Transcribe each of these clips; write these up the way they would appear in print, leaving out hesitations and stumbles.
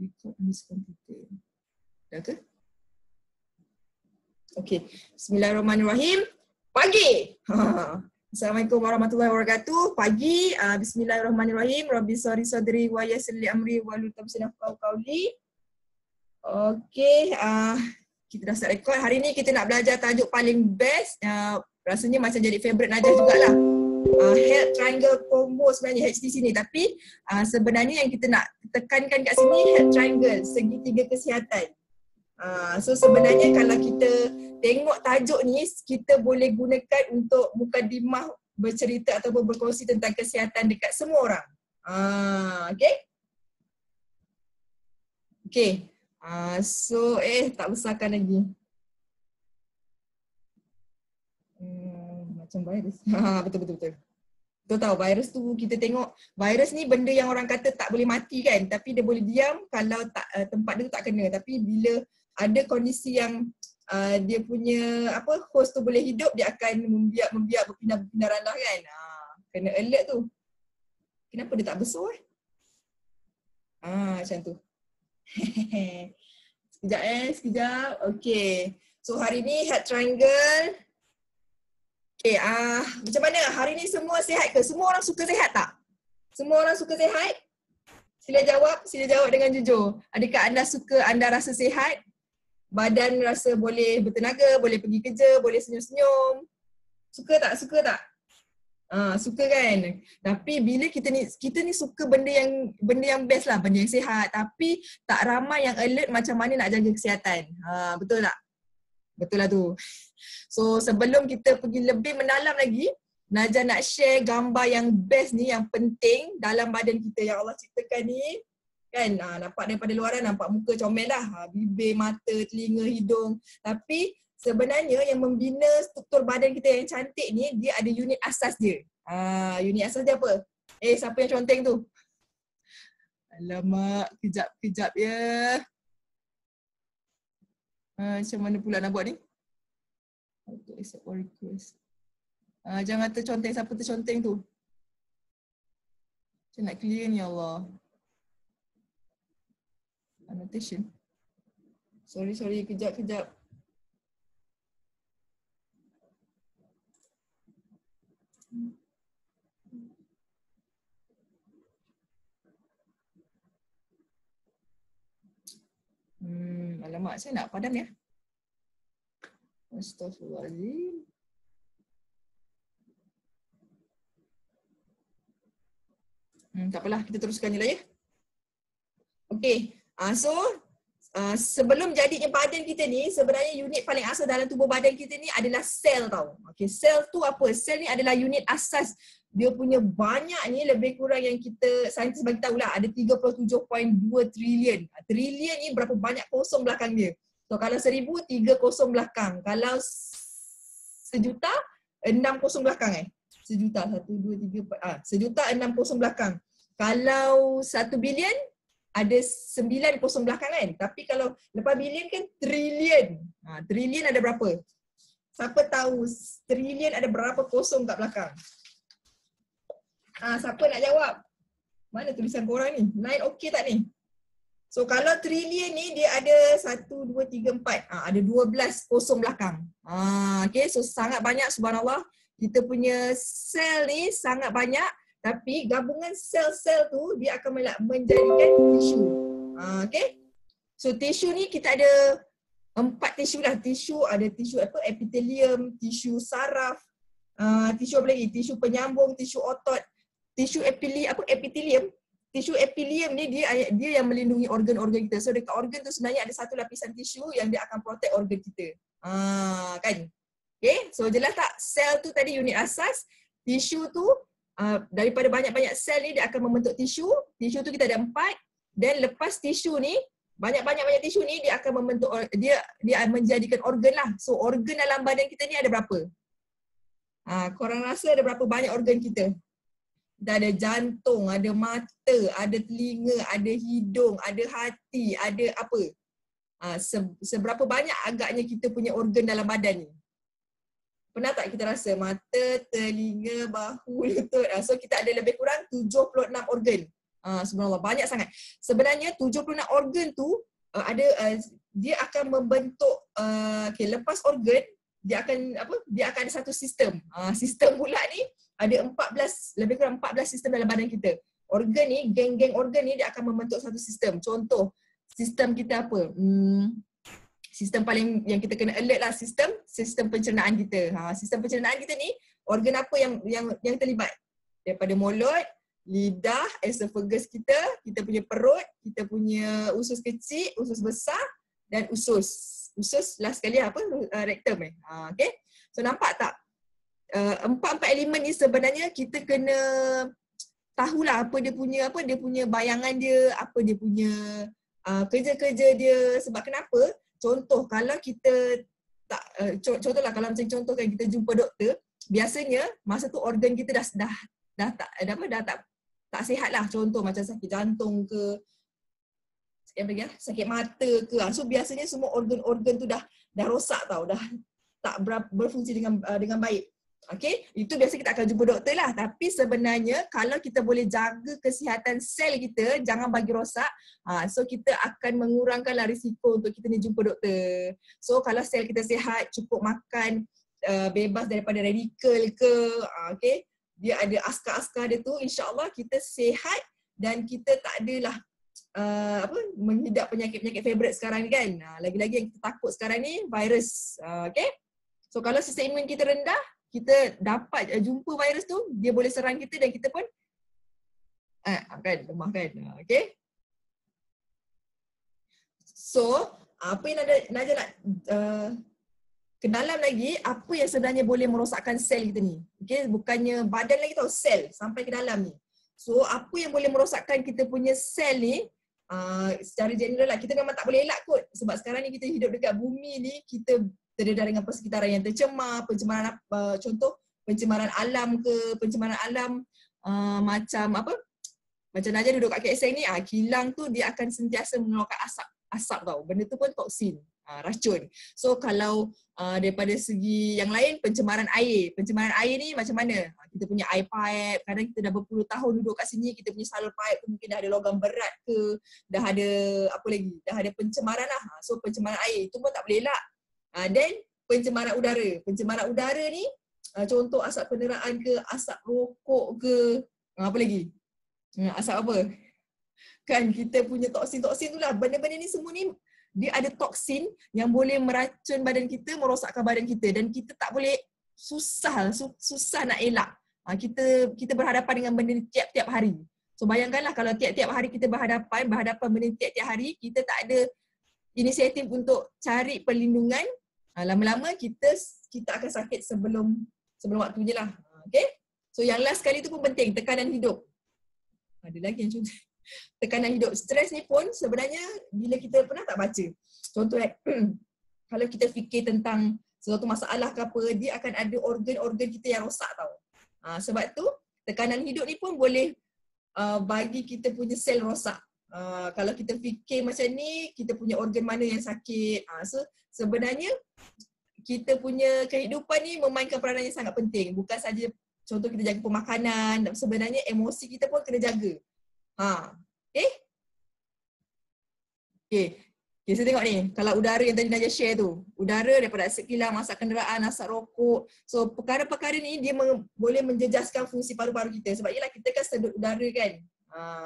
record on this computer. Dah ke? Okey. Bismillahirrahmanirrahim. Pagi. Assalamualaikum warahmatullahi wabarakatuh. Pagi. Bismillahirrahmanirrahim. Rabbi shrah sadri wa yassir li amri wahlul 'uqdatam min qawli. Okey, kita dah start record. Hari ni kita nak belajar tajuk paling best. Rasanya macam jadi favourite Najah jugalah. Head triangle combo sebenarnya H di sini, tapi sebenarnya yang kita nak tekankan kat sini head triangle, segitiga kesihatan. So sebenarnya kalau kita tengok tajuk ni, kita boleh gunakan untuk mukadimah bercerita ataupun berkongsi tentang kesihatan dekat semua orang. Okay? Okay. So tak besarkan lagi. Macam virus. Betul. Betul tahu virus tu, kita tengok virus ni benda yang orang kata tak boleh mati kan, tapi dia boleh diam kalau tak tempat dia tu tak kena. Tapi bila ada kondisi yang dia punya host tu boleh hidup, dia akan membiak berpindah randah kan. Kena alert tu. Kenapa dia tak besar macam tu. Sekejap. Okay. So hari ni head triangle. Okay, macam mana? Hari ni semua sihat ke? Semua orang suka sihat tak? Semua orang suka sihat? Sila jawab dengan jujur. Adakah anda rasa sihat? Badan rasa boleh bertenaga, boleh pergi kerja, boleh senyum-senyum. Suka tak? Suka kan? Tapi bila kita ni suka benda yang best lah, benda yang sihat, tapi tak ramai yang alert macam mana nak jaga kesihatan. Betul tak? Betul lah tu. So sebelum kita pergi lebih mendalam lagi, Najah nak share gambar yang best ni, yang penting dalam badan kita yang Allah ciptakan ni. Kan, nampak daripada luaran nampak muka comel lah. Bibir, mata, telinga, hidung. Tapi sebenarnya yang membina struktur badan kita yang cantik ni, dia ada unit asas dia. Unit asas dia apa? Siapa yang conteng tu? Alamak, kejap ya. Macam mana pula nak buat ni? Auto accept or request. Jangan terconteng, siapa terconteng tu? Macam nak clear ni, Allah. Annotation. Sorry, kejap. Alamak, saya nak padam ya. Astaghfirullahaladzim. Tak apalah, kita teruskan je lah ya. Okay. So sebelum jadinya badan kita ni, sebenarnya unit paling asas dalam tubuh badan kita ni adalah sel tau. Okay, sel tu apa? Sel ni adalah unit asas. Dia punya banyak ni lebih kurang yang kita, saintis bagi tahulah, ada 37.2 trilion. Trilion ni berapa banyak kosong belakang dia. So kalau 1000, 3 kosong belakang. Kalau sejuta, 6 kosong belakang Sejuta, 1, 2, 3, 4. Sejuta, 6 kosong belakang. Kalau 1 bilion, ada 9 kosong belakang kan. Tapi kalau lepas bilion kan trilion. Trilion ada berapa? Siapa tahu trilion ada berapa kosong kat belakang? Siapa nak jawab? Mana tulisan korang ni? Line okey tak ni? So kalau trilion ni dia ada 1, 2, 3, 4. Ada 12 kosong belakang. Okay, so sangat banyak, subhanallah. Kita punya sel ni sangat banyak. Tapi gabungan sel-sel tu dia akan menjadikan tisu. Okay. So tisu ni kita ada 4 tisu lah. Tisu ada tisu epithelium, tisu saraf, tisu apa lagi? Tisu penyambung, tisu otot, tisu epithelium. Tisu epithelium ni dia yang melindungi organ-organ kita. So dekat organ tu sebenarnya ada satu lapisan tisu yang dia akan protect organ kita. Kan? Okay. So jelas tak? Sel tu tadi unit asas. Tisu tu daripada banyak-banyak sel ni dia akan membentuk tisu. Tisu tu kita ada 4. Dan lepas tisu ni, banyak-banyak tisu ni dia akan membentuk, dia menjadikan organ lah. So organ dalam badan kita ni ada berapa? Korang rasa ada berapa banyak organ kita? Kita ada jantung, ada mata, ada telinga, ada hidung, ada hati, ada apa? Seberapa banyak agaknya kita punya organ dalam badan ni? Pernah tak kita rasa mata, telinga, bahu, lutut? So kita ada lebih kurang 76 organ. Subhanallah, banyak sangat. Sebenarnya 76 organ tu dia akan membentuk lepas organ dia akan ada satu sistem. Sistem pula ni ada 14, lebih kurang 14 sistem dalam badan kita. Organ ni, geng-geng organ ni dia akan membentuk satu sistem. Contoh, sistem kita apa? Sistem paling yang kita kena alert lah, sistem pencernaan kita. Sistem pencernaan kita ni, organ apa yang terlibat? Daripada mulut, lidah, esophagus kita punya perut, kita punya usus kecil, usus besar dan usus last sekali apa? Rektum okay? So nampak tak? Empat elemen ni sebenarnya kita kena tahulah apa dia punya bayangan dia, apa dia punya kerja-kerja dia. Sebab kenapa? Contoh kalau kita tak contohlah kalau macam contohkan kita jumpa doktor, biasanya masa tu organ kita dah tak sihat lah. Contoh macam sakit jantung ke, sakit mata ke. So biasanya semua organ-organ tu dah rosak tau, dah tak berfungsi dengan baik. Okay, itu biasa kita akan jumpa doktor lah. Tapi sebenarnya kalau kita boleh jaga kesihatan sel kita, jangan bagi rosak, so kita akan mengurangkanlah risiko untuk kita ni jumpa doktor. So kalau sel kita sihat, cukup makan, bebas daripada radikal ke, okay, dia ada askar-askar dia tu, insya-Allah kita sihat dan kita tak adalah mengidap penyakit-penyakit favourite sekarang ni kan. Lagi-lagi yang kita takut sekarang ni virus. Okay, so kalau sistem imun kita rendah, kita dapat jumpa virus tu, dia boleh serang kita dan kita pun lemah kan. Okay. So, apa yang Naja nak ke dalam lagi, apa yang sebenarnya boleh merosakkan sel kita ni. Okay, bukannya badan lagi tau, sel sampai ke dalam ni. So, apa yang boleh merosakkan kita punya sel ni, secara general lah, kita memang tak boleh elak kot. Sebab sekarang ni kita hidup dekat bumi ni, kita terdedah dengan persekitaran yang tercemar, pencemaran contoh pencemaran alam ke, pencemaran alam macam Naja duduk kat KSN ni, kilang tu dia akan sentiasa mengeluarkan asap tau. Benda tu pun toksin, racun. So kalau daripada segi yang lain, pencemaran air ni macam mana? Kita punya air pipe, kadang kita dah berpuluh tahun duduk kat sini, kita punya salur pipe tu mungkin dah ada logam berat ke, dah ada apa lagi, dah ada pencemaran lah. So pencemaran air tu pun tak boleh elak. Dan pencemaran udara ni, contoh asap kenderaan ke, asap rokok ke, apa lagi? Asap apa? Kan kita punya toksin-toksin tu lah. Benda-benda ni semua ni dia ada toksin yang boleh meracun badan kita, merosakkan badan kita, dan kita tak boleh, susah nak elak. Kita berhadapan dengan benda ni tiap-tiap hari. So bayangkanlah kalau tiap-tiap hari kita berhadapan benda ni tiap-tiap hari, kita tak ada inisiatif untuk cari perlindungan, lama-lama kita akan sakit sebelum waktunya lah. Okay? So yang last kali tu pun penting, tekanan hidup. Ada lagi yang contoh. Tekanan hidup. Stres ni pun sebenarnya bila kita pernah tak baca. Contoh kalau kita fikir tentang sesuatu masalah ke apa, dia akan ada organ-organ kita yang rosak tau. Sebab tu tekanan hidup ni pun boleh bagi kita punya sel rosak. Kalau kita fikir macam ni, kita punya organ mana yang sakit. So sebenarnya kita punya kehidupan ni memainkan peranan yang sangat penting. Bukan saja contoh kita jaga pemakanan, sebenarnya emosi kita pun kena jaga. Okay, saya tengok ni, kalau udara yang tadi Naja share tu, udara daripada asap kilang, asap kenderaan, asap rokok. So perkara-perkara ni dia boleh menjejaskan fungsi paru-paru kita. Sebab yelah kita kan sedut udara kan.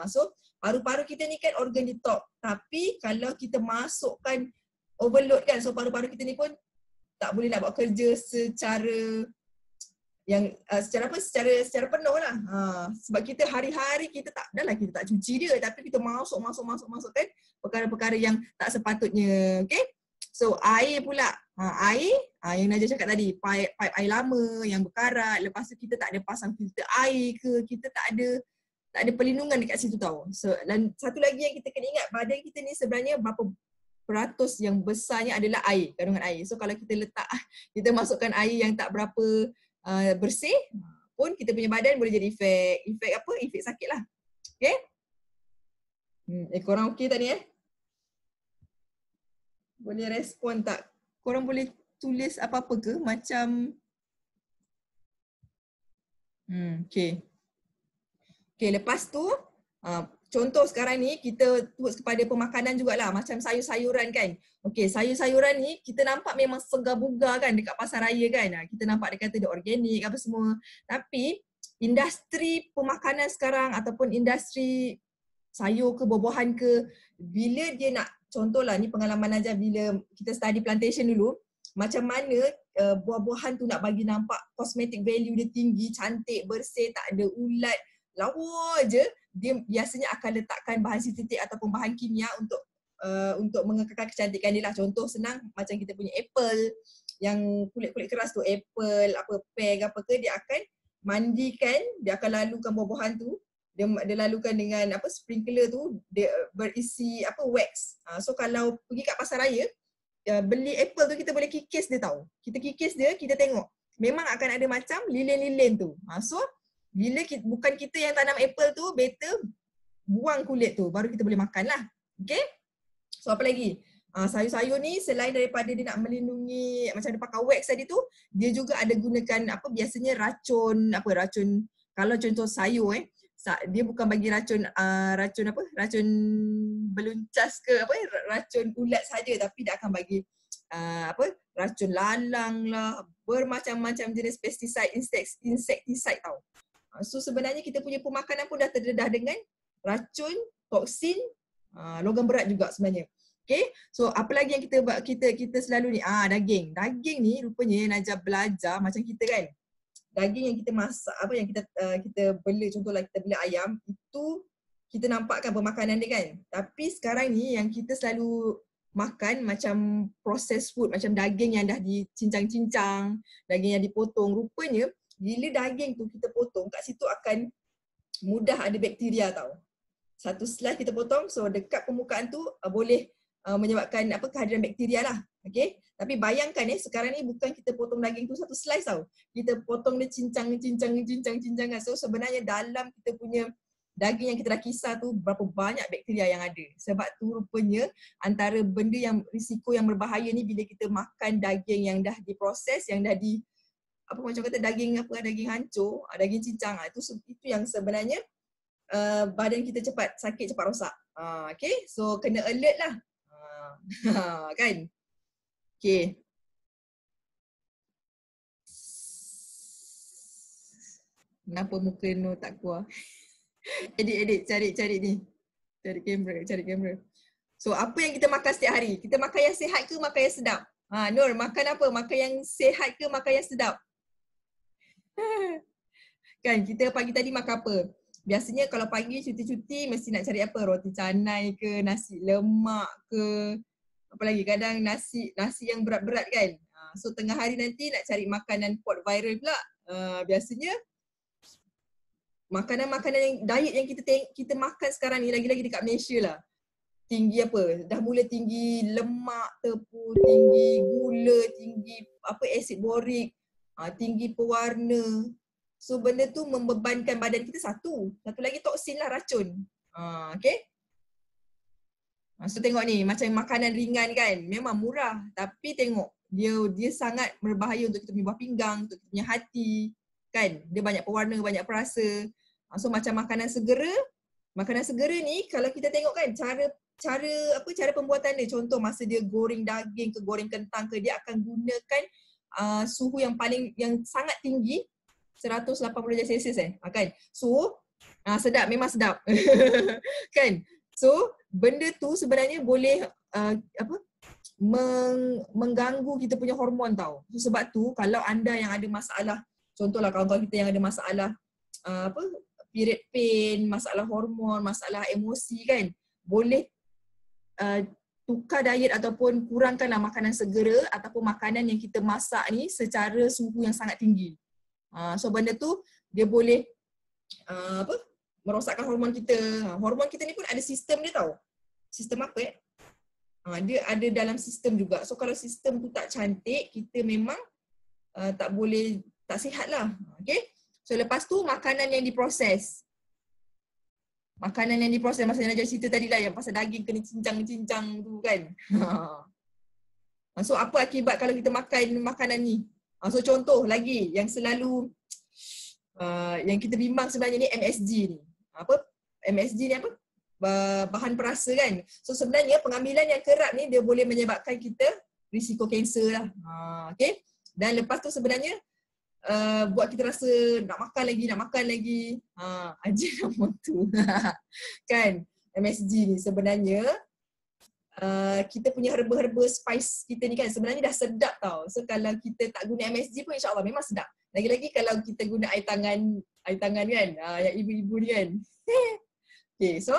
So paru-paru kita ni kan organ di top. Tapi kalau kita masukkan overload kan, so paru-paru kita ni pun tak boleh nak buat kerja secara secara penuh lah. Sebab kita hari-hari kita tak cuci dia, tapi kita masuk kan perkara-perkara yang tak sepatutnya. Okay? So air pula, air yang Naja cakap tadi, pipe air lama yang berkarat, lepas tu kita tak ada pasang filter air ke, kita tak ada perlindungan dekat situ tau. So, dan satu lagi yang kita kena ingat, badan kita ni sebenarnya berapa peratus yang besarnya adalah air, kandungan air. So kalau kita masukkan air yang tak berapa bersih pun, kita punya badan boleh jadi efek sakit lah. Okay? Korang okey tak ni Boleh respon tak? Korang boleh tulis apa-apa ke? Macam okay, lepas tu contoh sekarang ni kita towards kepada pemakanan jugalah, macam sayur-sayuran kan. Okey, sayur-sayuran ni kita nampak memang segar-bugar kan dekat pasar raya kan. Kita nampak dia kata dia organik apa semua. Tapi industri pemakanan sekarang ataupun industri sayur ke buah-buahan ke, bila dia nak, contohlah ni pengalaman aja bila kita study plantation dulu, macam mana buah-buahan tu nak bagi nampak cosmetic value dia tinggi, cantik, bersih, tak ada ulat, lawa je, dia biasanya akan letakkan bahan sintetik ataupun bahan kimia untuk mengekalkan kecantikan dia lah. Contoh senang macam kita punya apple, yang kulit-kulit keras tu, apple, apa pear apa ke, dia akan mandikan, dia akan lalukan buah-buahan tu, dia lalukan dengan apa sprinkler tu, dia berisi apa wax. So kalau pergi kat pasar raya, beli apple tu kita boleh kikis dia tahu. Kita kikis dia, kita tengok. Memang akan ada macam lilin-lilin tu. So bila bukan kita yang tanam apple tu, better buang kulit tu baru kita boleh makan lah. Okay? So apa lagi? Sayur-sayur ni selain daripada dia nak melindungi macam dia pakai wax tadi tu, dia juga ada gunakan apa biasanya racun kalau contoh sayur dia bukan bagi racun racun beluncas ke apa racun ulat saja, tapi dia akan bagi racun lalang lah, bermacam-macam jenis pesticide, insecticide tau. So sebenarnya kita punya pemakanan pun dah terdedah dengan racun, toksin, logam berat juga sebenarnya. Okay, so apa lagi yang kita selalu ni, daging. Daging ni rupanya Najah belajar macam kita kan. Daging yang kita masak, apa yang kita bela, contohlah kita bela ayam, itu kita nampakkan pemakanan dia kan. Tapi sekarang ni yang kita selalu makan macam processed food, macam daging yang dah dicincang-cincang, daging yang dipotong, rupanya bila daging tu kita potong, kat situ akan mudah ada bakteria tau. Satu slice kita potong, so dekat permukaan tu boleh menyebabkan kehadiran bakteria lah. Okay? Tapi bayangkan sekarang ni bukan kita potong daging tu satu slice tau. Kita potong dia cincang. So sebenarnya dalam kita punya daging yang kita dah kisar tu, berapa banyak bakteria yang ada. Sebab tu rupanya antara benda yang risiko yang berbahaya ni bila kita makan daging yang dah diproses, yang dah macam kata daging hancur, daging cincang, itu yang sebenarnya badan kita cepat sakit, cepat rosak. Okay, so kena alert lah. Kan? Okay. Kenapa muka Nur tak keluar? Edit, cari ni. Cari kamera. So apa yang kita makan setiap hari? Kita makan yang sihat ke makan yang sedap? Nur, makan apa? Makan yang sihat ke makan yang sedap? Kan, kita pagi tadi makan apa? Biasanya kalau pagi cuti-cuti mesti nak cari apa? Roti canai ke, nasi lemak ke, apa lagi, kadang nasi yang berat-berat kan. So tengah hari nanti nak cari makanan pot viral pula. Biasanya makanan-makanan yang diet yang kita makan sekarang ni, lagi-lagi dekat Malaysia lah, tinggi apa? Dah mula tinggi lemak, tepung, tinggi gula, tinggi asid borik, tinggi pewarna. So benda tu membebankan badan kita satu lagi toksin lah, racun. Okay? So tengok ni, macam makanan ringan kan, memang murah, tapi tengok dia sangat berbahaya untuk kita punya buah pinggang, untuk kita punya hati kan. Dia banyak pewarna, banyak perasa. So macam makanan segera ni kalau kita tengok kan, cara pembuatan dia, contoh masa dia goreng daging ke goreng kentang ke, dia akan gunakan suhu yang sangat tinggi, 180 darjah Celsius kan. So sedap, memang sedap. Kan? So benda tu sebenarnya boleh mengganggu kita punya hormon tau. So, sebab tu kalau anda yang ada masalah, contohlah kawan-kawan kita yang ada masalah period pain, masalah hormon, masalah emosi kan, boleh tukar diet ataupun kurangkanlah makanan segera ataupun makanan yang kita masak ni secara suhu yang sangat tinggi. So benda tu dia boleh merosakkan hormon kita. Hormon kita ni pun ada sistem dia tau. Sistem apa dia ada dalam sistem juga. So kalau sistem tu tak cantik, kita memang tak sihat lah. Okay? So lepas tu makanan yang diproses. Makanan yang diproses, masa yang Najwa cerita tadi lah, yang pasal daging kena cincang-cincang tu kan. So apa akibat kalau kita makan makanan ni? So contoh lagi yang selalu yang kita bimbang sebenarnya ni MSG ni. MSG ni apa? bahan perasa kan. So sebenarnya pengambilan yang kerap ni dia boleh menyebabkan kita risiko kanser lah. Okay. Dan lepas tu sebenarnya buat kita rasa nak makan lagi. Ajinomoto. Kan MSG ni sebenarnya kita punya herba-herba spice kita ni kan sebenarnya dah sedap tau. So kalau kita tak guna MSG pun insyaAllah memang sedap. Lagi-lagi kalau kita guna air tangan kan, yang ibu-ibu ni kan. Okay, so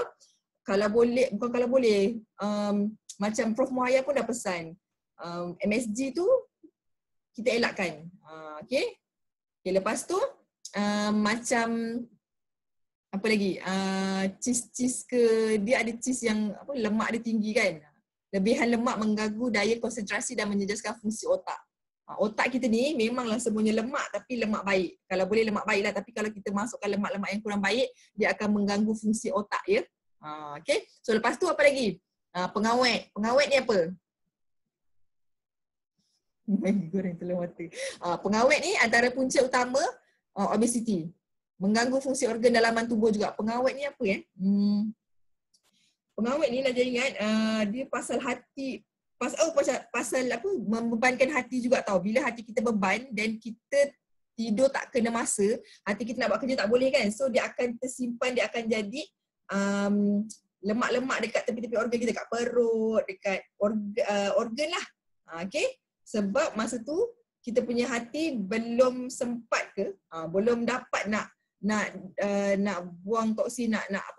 kalau boleh, bukan kalau boleh, macam Prof Muhaya pun dah pesan, MSG tu kita elakkan. Okay, lepas tu macam apa lagi, cheese ke, dia ada cheese yang lemak dia tinggi kan. Lebihan lemak mengganggu daya konsentrasi dan menjejaskan fungsi otak. Otak kita ni memanglah semuanya lemak, tapi lemak baik. Kalau boleh lemak baik lah, tapi kalau kita masukkan lemak-lemak yang kurang baik, dia akan mengganggu fungsi otak ya. Okay, so lepas tu apa lagi? Pengawet. Pengawet ni apa? Goreng telur mata. Pengawet ni antara punca utama obesity. Mengganggu fungsi organ dalaman tubuh juga. Pengawet ni apa ya? Pengawet ni nak jadi ingat, dia pasal hati, pasal apa, membebankan hati juga tau. Bila hati kita beban dan kita tidur tak kena masa, hati kita nak buat kerja tak boleh kan. So dia akan tersimpan, dia akan jadi lemak-lemak dekat tepi-tepi organ kita, dekat perut, dekat organ lah. Okay? Sebab masa tu kita punya hati belum sempat ke, belum dapat nak buang toksin, nak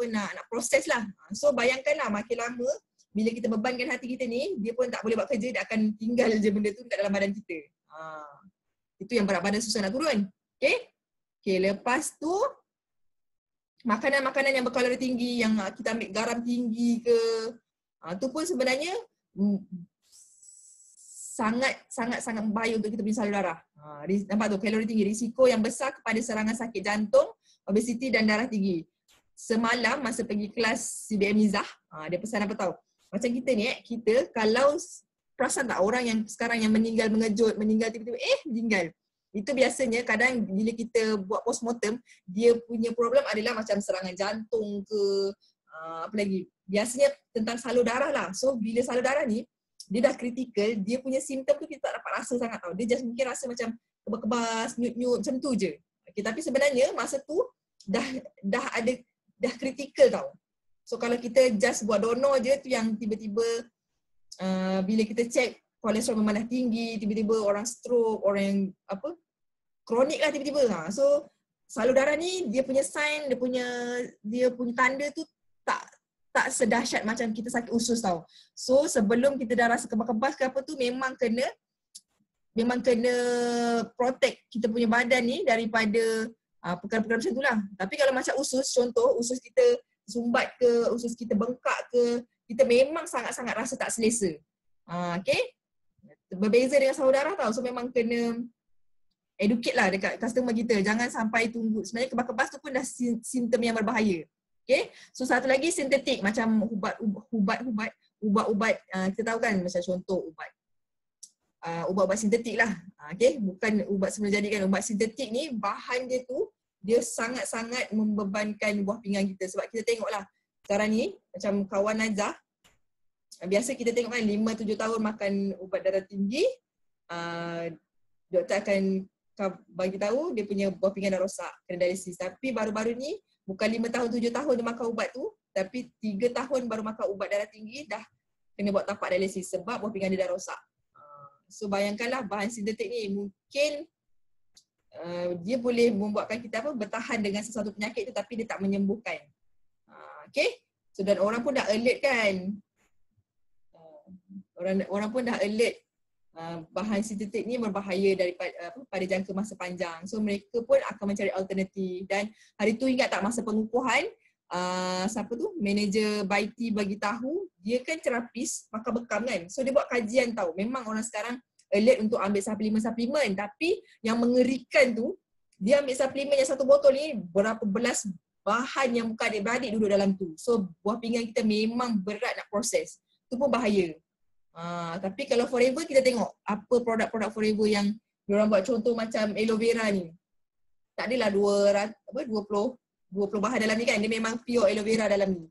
proses lah. So bayangkanlah makin lama bila kita bebankan hati kita ni, dia pun tak boleh buat kerja, dia akan tinggal je benda tu dekat dalam badan kita. Itu yang berat badan susah nak turun. Okay, lepas tu makanan-makanan yang berkalori tinggi, yang kita ambil garam tinggi ke, tu pun sebenarnya sangat bahaya untuk kita punya salur darah. Nampak tu, kalori tinggi, risiko yang besar kepada serangan sakit jantung, obesiti dan darah tinggi. Semalam masa pergi kelas CBM Mizah, dia pesan apa tahu? Macam kita ni, kita kalau perasan tak orang yang sekarang yang meninggal meninggal tiba-tiba meninggal. Itu biasanya kadang bila kita buat postmortem, dia punya problem adalah macam serangan jantung ke, apa lagi? Biasanya tentang salur darah lah. So bila salur darah ni dia dah kritikal, dia punya simptom tu kita tak dapat rasa sangat tau. Dia just mungkin rasa macam kebas-kebas, nyut-nyut, macam tu je. Okay, tapi sebenarnya masa tu dah kritikal tau. So kalau kita just buat donor je, tu yang tiba-tiba bila kita check kolesterol memang dah tinggi, tiba-tiba orang stroke, orang yang apa, kronik lah tiba-tiba. So salur darah ni dia punya sign, dia punya tanda tu tak sedahsyat macam kita sakit usus tau. So sebelum kita dah rasa kebas-kebas ke apa tu, memang kena protect kita punya badan ni daripada perkara-perkara macam tu lah. Tapi kalau macam usus, contoh usus kita sumbat ke, usus kita bengkak ke, kita memang sangat-sangat rasa tak selesa. Okay? Berbeza dengan salur darah tau. So memang kena educate lah dekat customer kita. Jangan sampai tunggu. Sebenarnya kebas-kebas tu pun dah simptom yang berbahaya. Okay, so satu lagi sintetik, macam ubat-ubat, kita tahu kan macam contoh ubat-ubat sintetik lah. Okay, bukan ubat semula jadi kan. Ubat sintetik ni bahan dia tu, dia sangat-sangat membebankan buah pinggang kita. Sebab kita tengok lah sekarang ni, macam kawan Najah, biasa kita tengok kan 5-7 tahun makan ubat darah tinggi, doktor akan bagi tahu dia punya buah pinggang dah rosak, kena dialisis. Tapi baru-baru ni bukan 5 tahun, 7 tahun dia makan ubat tu, tapi 3 tahun baru makan ubat darah tinggi, dah kena buat tapak dialisis sebab buah pinggang dia dah rosak. So bayangkanlah bahan sintetik ni mungkin dia boleh membuatkan kita bertahan dengan sesuatu penyakit tu, tapi dia tak menyembuhkan. Okay? So dan orang pun dah alert kan. Orang pun dah alert bahan sintetik ni berbahaya pada jangka masa panjang. So mereka pun akan mencari alternatif. Dan hari tu ingat tak masa pengukuhan, siapa tu, manager Baiti bagi tahu, dia kan terapis makan bekam kan. So dia buat kajian tau. Memang orang sekarang alert untuk ambil suplemen, tapi yang mengerikan tu, dia ambil suplemen yang satu botol ni berapa belas bahan yang bukan adik-beradik duduk dalam tu. So buah pinggang kita memang berat nak proses. Tu pun bahaya. Tapi kalau Forever kita tengok apa produk-produk Forever yang diorang buat, contoh macam aloe vera ni. Tak adalah 20 bahan dalam ni kan, dia memang pure aloe vera dalam ni.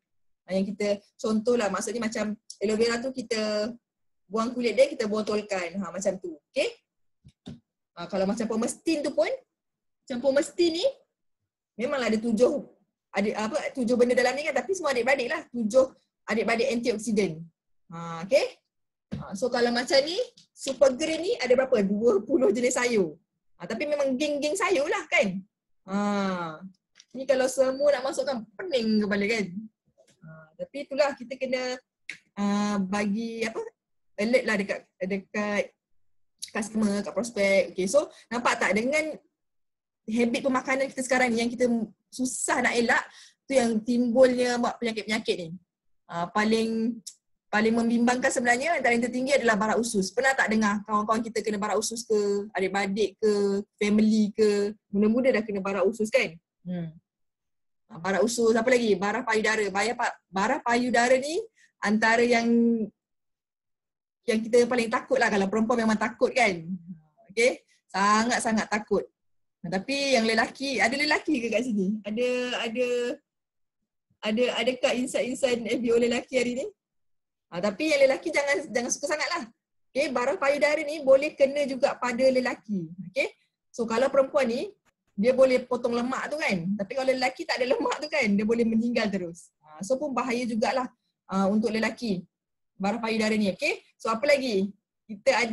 Yang kita contohlah, maksudnya macam aloe vera tu kita buang kulit dia, kita botolkan. Macam tu. Okay. Kalau macam pomestin tu pun, macam pomestin ni memanglah ada 7 benda dalam ni kan, tapi semua adik-beradik lah. 7 adik-beradik antioksidan. Okay. So kalau macam ni, super green ni ada berapa? 20 jenis sayur. Tapi memang geng-geng sayur lah kan. Ni kalau semua nak masukkan, pening kepala kan. Tapi itulah kita kena bagi alert lah dekat customer, kat prospek. Okay, so nampak tak dengan habit pemakanan kita sekarang ni yang kita susah nak elak, tu yang timbulnya penyakit-penyakit ni. Paling membimbangkan sebenarnya antara yang tertinggi adalah barak usus. Pernah tak dengar kawan-kawan kita kena barak usus ke, adik-beradik ke, family ke, muda-muda dah kena barak usus kan? Barak usus, apa lagi? Barah payudara. Barah payudara ni antara yang kita paling takut lah. Kalau perempuan memang takut kan? Okay? Sangat-sangat takut. Tapi yang lelaki, ada lelaki ke kat sini? Adakah insan-insan FBO lelaki hari ni? Tapi yang lelaki jangan suka sangat lah. Okay, barah payudara ni boleh kena juga pada lelaki. Okay, so kalau perempuan ni, dia boleh potong lemak tu kan. Tapi kalau lelaki tak ada lemak tu kan, dia boleh meninggal terus. So pun bahaya jugalah untuk lelaki. Barah payudara ni. Okay, so apa lagi? Kita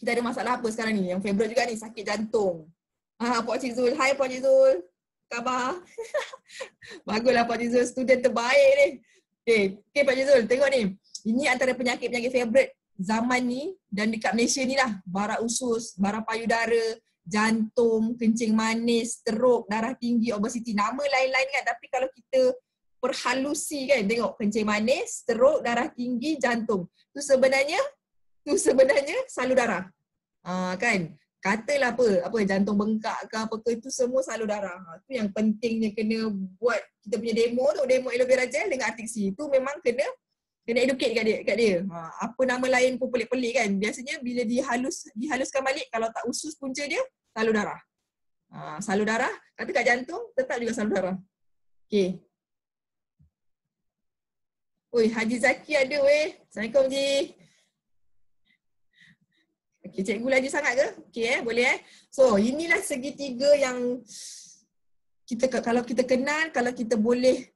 ada masalah apa sekarang ni? Yang favourite juga ni, sakit jantung. Puan Cik Zul. Hai Puan Cik Zul. Khabar? Baguslah Puan Cik Zul, student terbaik ni. Okay, Pak Jizul, tengok ni. Ini antara penyakit-penyakit favourite zaman ni dan dekat Malaysia ni lah. Barak usus, barah payudara, jantung, kencing manis, stroke, darah tinggi, obesiti. Nama lain-lain kan, tapi kalau kita perhalusi kan, tengok kencing manis, stroke, darah tinggi, jantung. Tu sebenarnya salur darah. Kan? Katalah apa jantung bengkak ke apa ke, itu semua salur darah. Tu yang pentingnya kena buat kita punya demo aloe vera gel dengan Arctic Sea. Tu memang kena educate kat dia. Apa nama lain pun pelik-pelik kan. Biasanya bila dihaluskan balik, kalau tak usus punca dia, salur darah. Salur darah, kata kat jantung, tetap juga salur darah. Okay. Oi, Haji Zaki ada weh. Assalamualaikum Ji. Okay, cikgu laju sangat ke? Okay boleh So, inilah segitiga yang kalau kita kenal, kalau kita boleh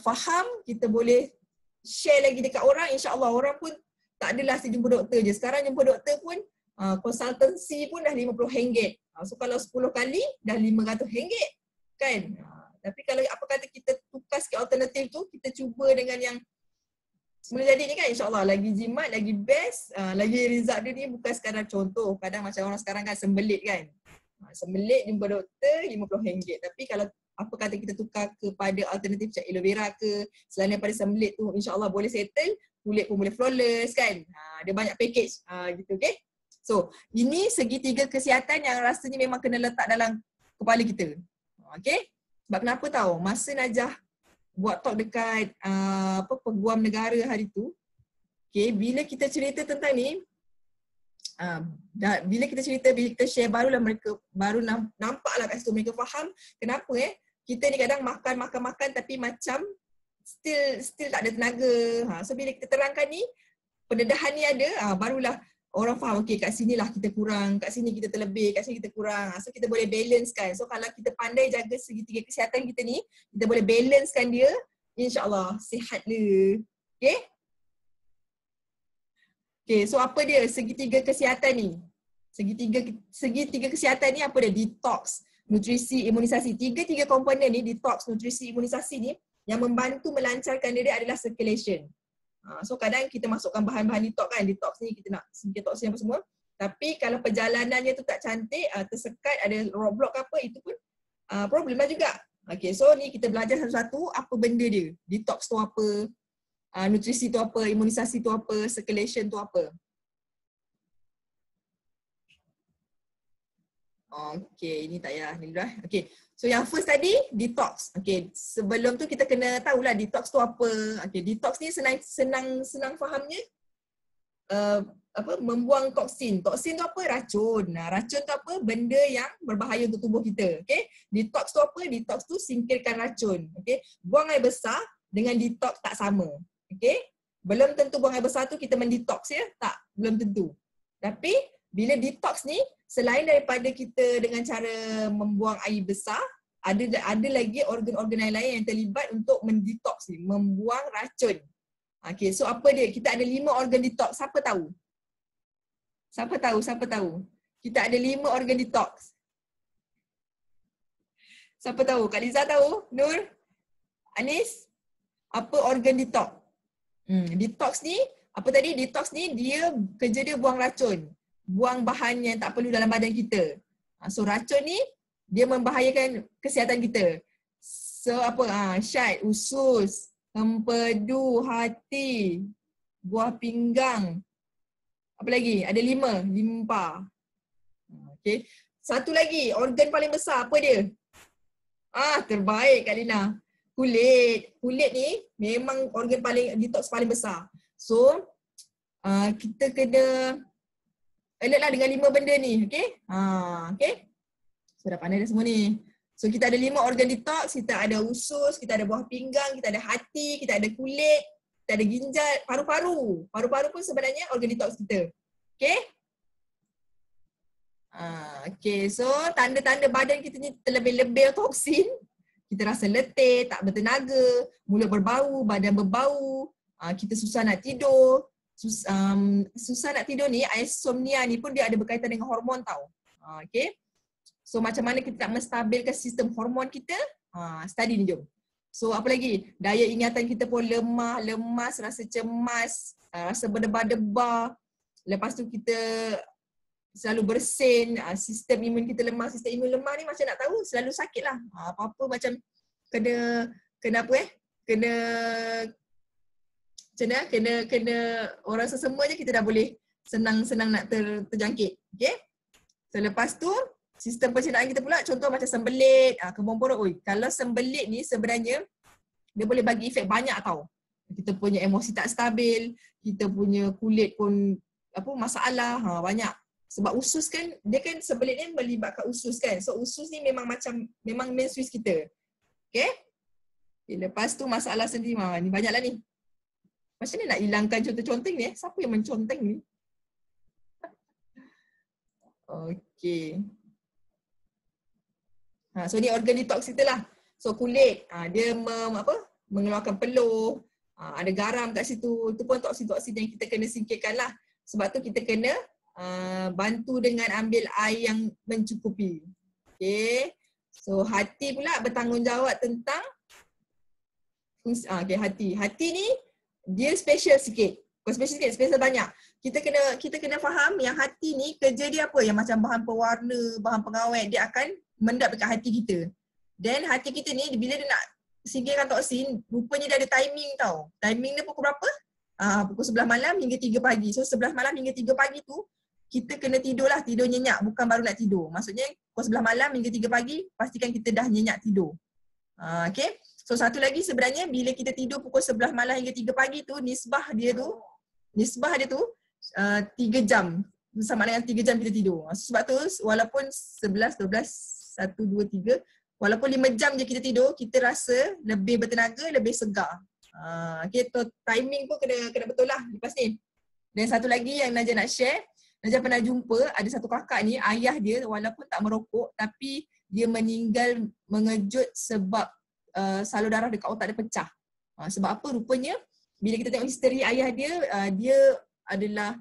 faham, kita boleh share lagi dekat orang, insya-Allah orang pun tak adalah jumpa doktor je. Sekarang jumpa doktor pun konsultansi pun dah RM50. So kalau 10 kali dah RM500 kan? Tapi kalau apa kata kita tukar sikit alternatif tu, kita cuba dengan yang semula jadi ni kan, insya-Allah lagi jimat, lagi best, lagi result dia ni bukan sekadar contoh. Kadang macam orang sekarang kan sembelit kan. Sembelit jumpa doktor RM50. Tapi kalau apa kata kita tukar kepada alternatif macam aloe vera ke, selain daripada sembelit tu, insya-Allah boleh settle, kulit pun boleh flawless kan. Dia banyak package gitu, okay. So, ini segitiga kesihatan yang rasanya memang kena letak dalam kepala kita. Okay. Sebab kenapa tahu? Masa Najah buat talk dekat Peguam Negara hari tu, okay, bila kita cerita tentang ni, bila kita share, barulah mereka nampaklah kat situ mereka faham kenapa kita ni kadang makan tapi macam still tak ada tenaga. So bila kita terangkan ni, pendedahan ni ada, barulah orang faham, okey kat sinilah kita kurang, kat sini kita terlebih, kat sini kita kurang. So kita boleh balance kan. So kalau kita pandai jaga segitiga kesihatan kita ni, kita boleh balance kan dia, insya-Allah sihat le. Okey? Okey, so apa dia segitiga kesihatan ni? Segitiga kesihatan ni apa dia? Detox, nutrisi, imunisasi. Tiga komponen ni, detox, nutrisi, imunisasi ni, yang membantu melancarkan dia adalah circulation. So kadang kita masukkan bahan-bahan detox ni kita nak detoxin apa semua. Tapi kalau perjalanannya tu tak cantik, tersekat, ada roadblock apa, itu pun problem lah juga. Okay, so ni kita belajar satu-satu apa benda dia. Detox tu apa, nutrisi tu apa, imunisasi tu apa, circulation tu apa. Okay, ini tak payah ni dulu. Okay, so yang first tadi detox. Okay, sebelum tu kita kena tahulah detox tu apa. Okay, detox ni senang fahamnya. membuang toksin. Toksin tu apa? Racun. Nah, racun tu apa? Benda yang berbahaya untuk tubuh kita. Okay? Detox tu apa? Detox tu singkirkan racun. Okay? Buang air besar dengan detox tak sama. Okay? Belum tentu buang air besar tu kita mendetox ya. Tak, belum tentu. Tapi bila detox ni, selain daripada kita dengan cara membuang air besar, ada lagi organ-organ lain yang terlibat untuk mendetox ni, membuang racun. Okay, so apa dia? Kita ada 5 organ detox. Siapa tahu? Siapa tahu? Kita ada 5 organ detox. Siapa tahu? Kak Liza tahu? Nur? Anis? Apa organ detox? Detox ni, apa tadi? Detox ni dia kerja dia buang racun. Buang bahan yang tak perlu dalam badan kita. So racun ni dia membahayakan kesihatan kita. So apa? Syat, usus, empedu, hati, buah pinggang. Apa lagi? Ada 5. Limpa. Okay. Satu lagi, organ paling besar. Apa dia? Terbaik Kak Lina. Kulit. Kulit ni memang organ paling detox paling besar. So, kita kena alert lah dengan 5 benda ni. Okay? Okay? So, dah pandai dah semua ni. So, kita ada 5 organ detox. Kita ada usus, kita ada buah pinggang, kita ada hati, kita ada kulit, kita ada ginjal, paru-paru. Paru-paru pun sebenarnya organ detox kita. Okay? Okay, so tanda-tanda badan kita ni terlebih-lebih toksin. Kita rasa letih, tak bertenaga, mulut berbau, badan berbau, kita susah nak tidur. Susah nak tidur ni, insomnia ni pun dia ada berkaitan dengan hormon tau. Okay? So macam mana kita nak menstabilkan sistem hormon kita? Study ni jom. So apa lagi? Daya ingatan kita pun lemah, lemas, rasa cemas, rasa berdebar-debar. Lepas tu kita selalu bersin, sistem imun kita lemah. Sistem imun lemah ni macam nak tahu selalu sakit lah. Apa-apa macam kena apa Kena macam mana? Kena orang sesama je kita dah boleh senang-senang nak terjangkit. Okay? So lepas tu sistem pencernaan kita pula contoh macam sembelit, kembung perut. Kalau sembelit ni sebenarnya dia boleh bagi efek banyak tau. Kita punya emosi tak stabil, kita punya kulit pun masalah, banyak. Sebab usus kan, dia kan sembelit ni melibatkan usus kan. So usus ni memang main switch kita. Okay? Lepas tu masalah sendiri, ni banyak lah ni. Macam ni nak hilangkan conteng-conteng ni? Siapa yang menconteng ni? Okay. So ni organ detox kita lah. So kulit, dia mengeluarkan peluh, ada garam kat situ. Itu pun toksin-toksin yang kita kena singkirkan lah. Sebab tu kita kena bantu dengan ambil air yang mencukupi. Okay. So hati pula bertanggungjawab tentang hati. Hati ni dia special sikit. Bukan special sikit, special banyak. Kita kena faham yang hati ni kerja dia apa? Yang macam bahan pewarna, bahan pengawet, dia akan mendap dekat hati kita. Dan hati kita ni bila dia nak singkirkan toksin, rupanya dia ada timing tau. Timing dia pukul berapa? Pukul 11 malam hingga 3 pagi. So 11 malam hingga 3 pagi tu kita kena tidur lah, tidur nyenyak, bukan baru nak tidur. Maksudnya pukul 11 malam hingga 3 pagi pastikan kita dah nyenyak tidur. Okay. So satu lagi sebenarnya bila kita tidur pukul 11 malam hingga 3 pagi tu nisbah dia tu 3 jam. Sama dengan 3 jam kita tidur. Sebab tu walaupun 11, 12, 1, 2, 3 walaupun 5 jam je kita tidur, kita rasa lebih bertenaga, lebih segar. Okay, timing pun kena betul lah lepas ni. Dan satu lagi yang Najah nak share, Najah pernah jumpa ada satu kakak ni, ayah dia walaupun tak merokok tapi dia meninggal mengejut sebab salur darah dekat otak dia pecah. Sebab apa? Rupanya bila kita tengok history ayah dia, dia adalah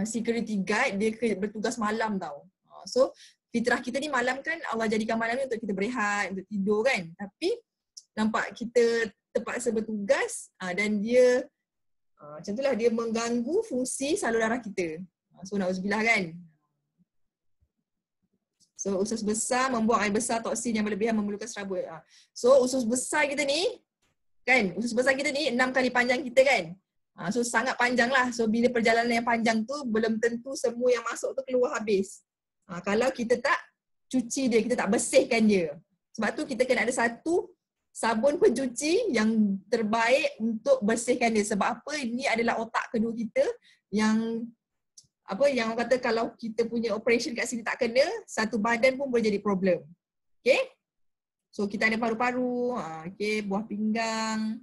security guard, dia bertugas malam tau. So fitrah kita ni malam kan Allah jadikan malam ni untuk kita berehat, untuk tidur kan. Tapi nampak kita terpaksa bertugas dan dia macam itulah dia mengganggu fungsi salur darah kita. So na'udzubillah kan. So usus besar membuang air besar, toksin yang berlebihan memerlukan serabut. So usus besar kita ni kan, usus besar kita ni 6 kali panjang kita kan. So sangat panjang lah. So bila perjalanan yang panjang tu belum tentu semua yang masuk tu keluar habis. Kalau kita tak cuci dia, kita tak bersihkan dia. Sebab tu kita kena ada satu sabun pencuci yang terbaik untuk bersihkan dia. Sebab apa? Ini adalah otak kedua kita yang yang orang kata kalau kita punya operation kat sini tak kena, satu badan pun boleh jadi problem. Okay? So kita ada paru-paru, okay, buah pinggang.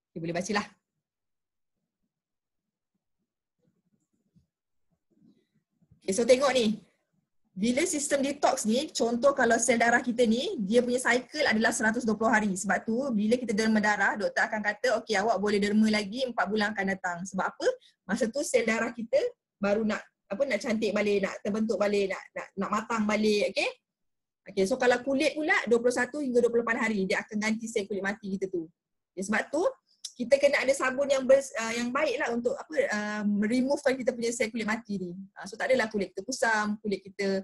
Okay, boleh bacalah. Okay, so tengok ni. Bila sistem detox ni, contoh kalau sel darah kita ni, dia punya cycle adalah 120 hari. Sebab tu, bila kita derma darah, doktor akan kata, okey awak boleh derma lagi 4 bulan akan datang. Sebab apa? Masa tu sel darah kita baru nak cantik balik, nak terbentuk balik, nak matang balik, okey? Okey, so kalau kulit pula 21 hingga 28 hari dia akan ganti sel kulit mati kita tu. Okay, sebab tu kita kena ada sabun yang baiklah untuk removekan kita punya sel kulit mati ni. So tak adalah kulit kita kusam, kulit kita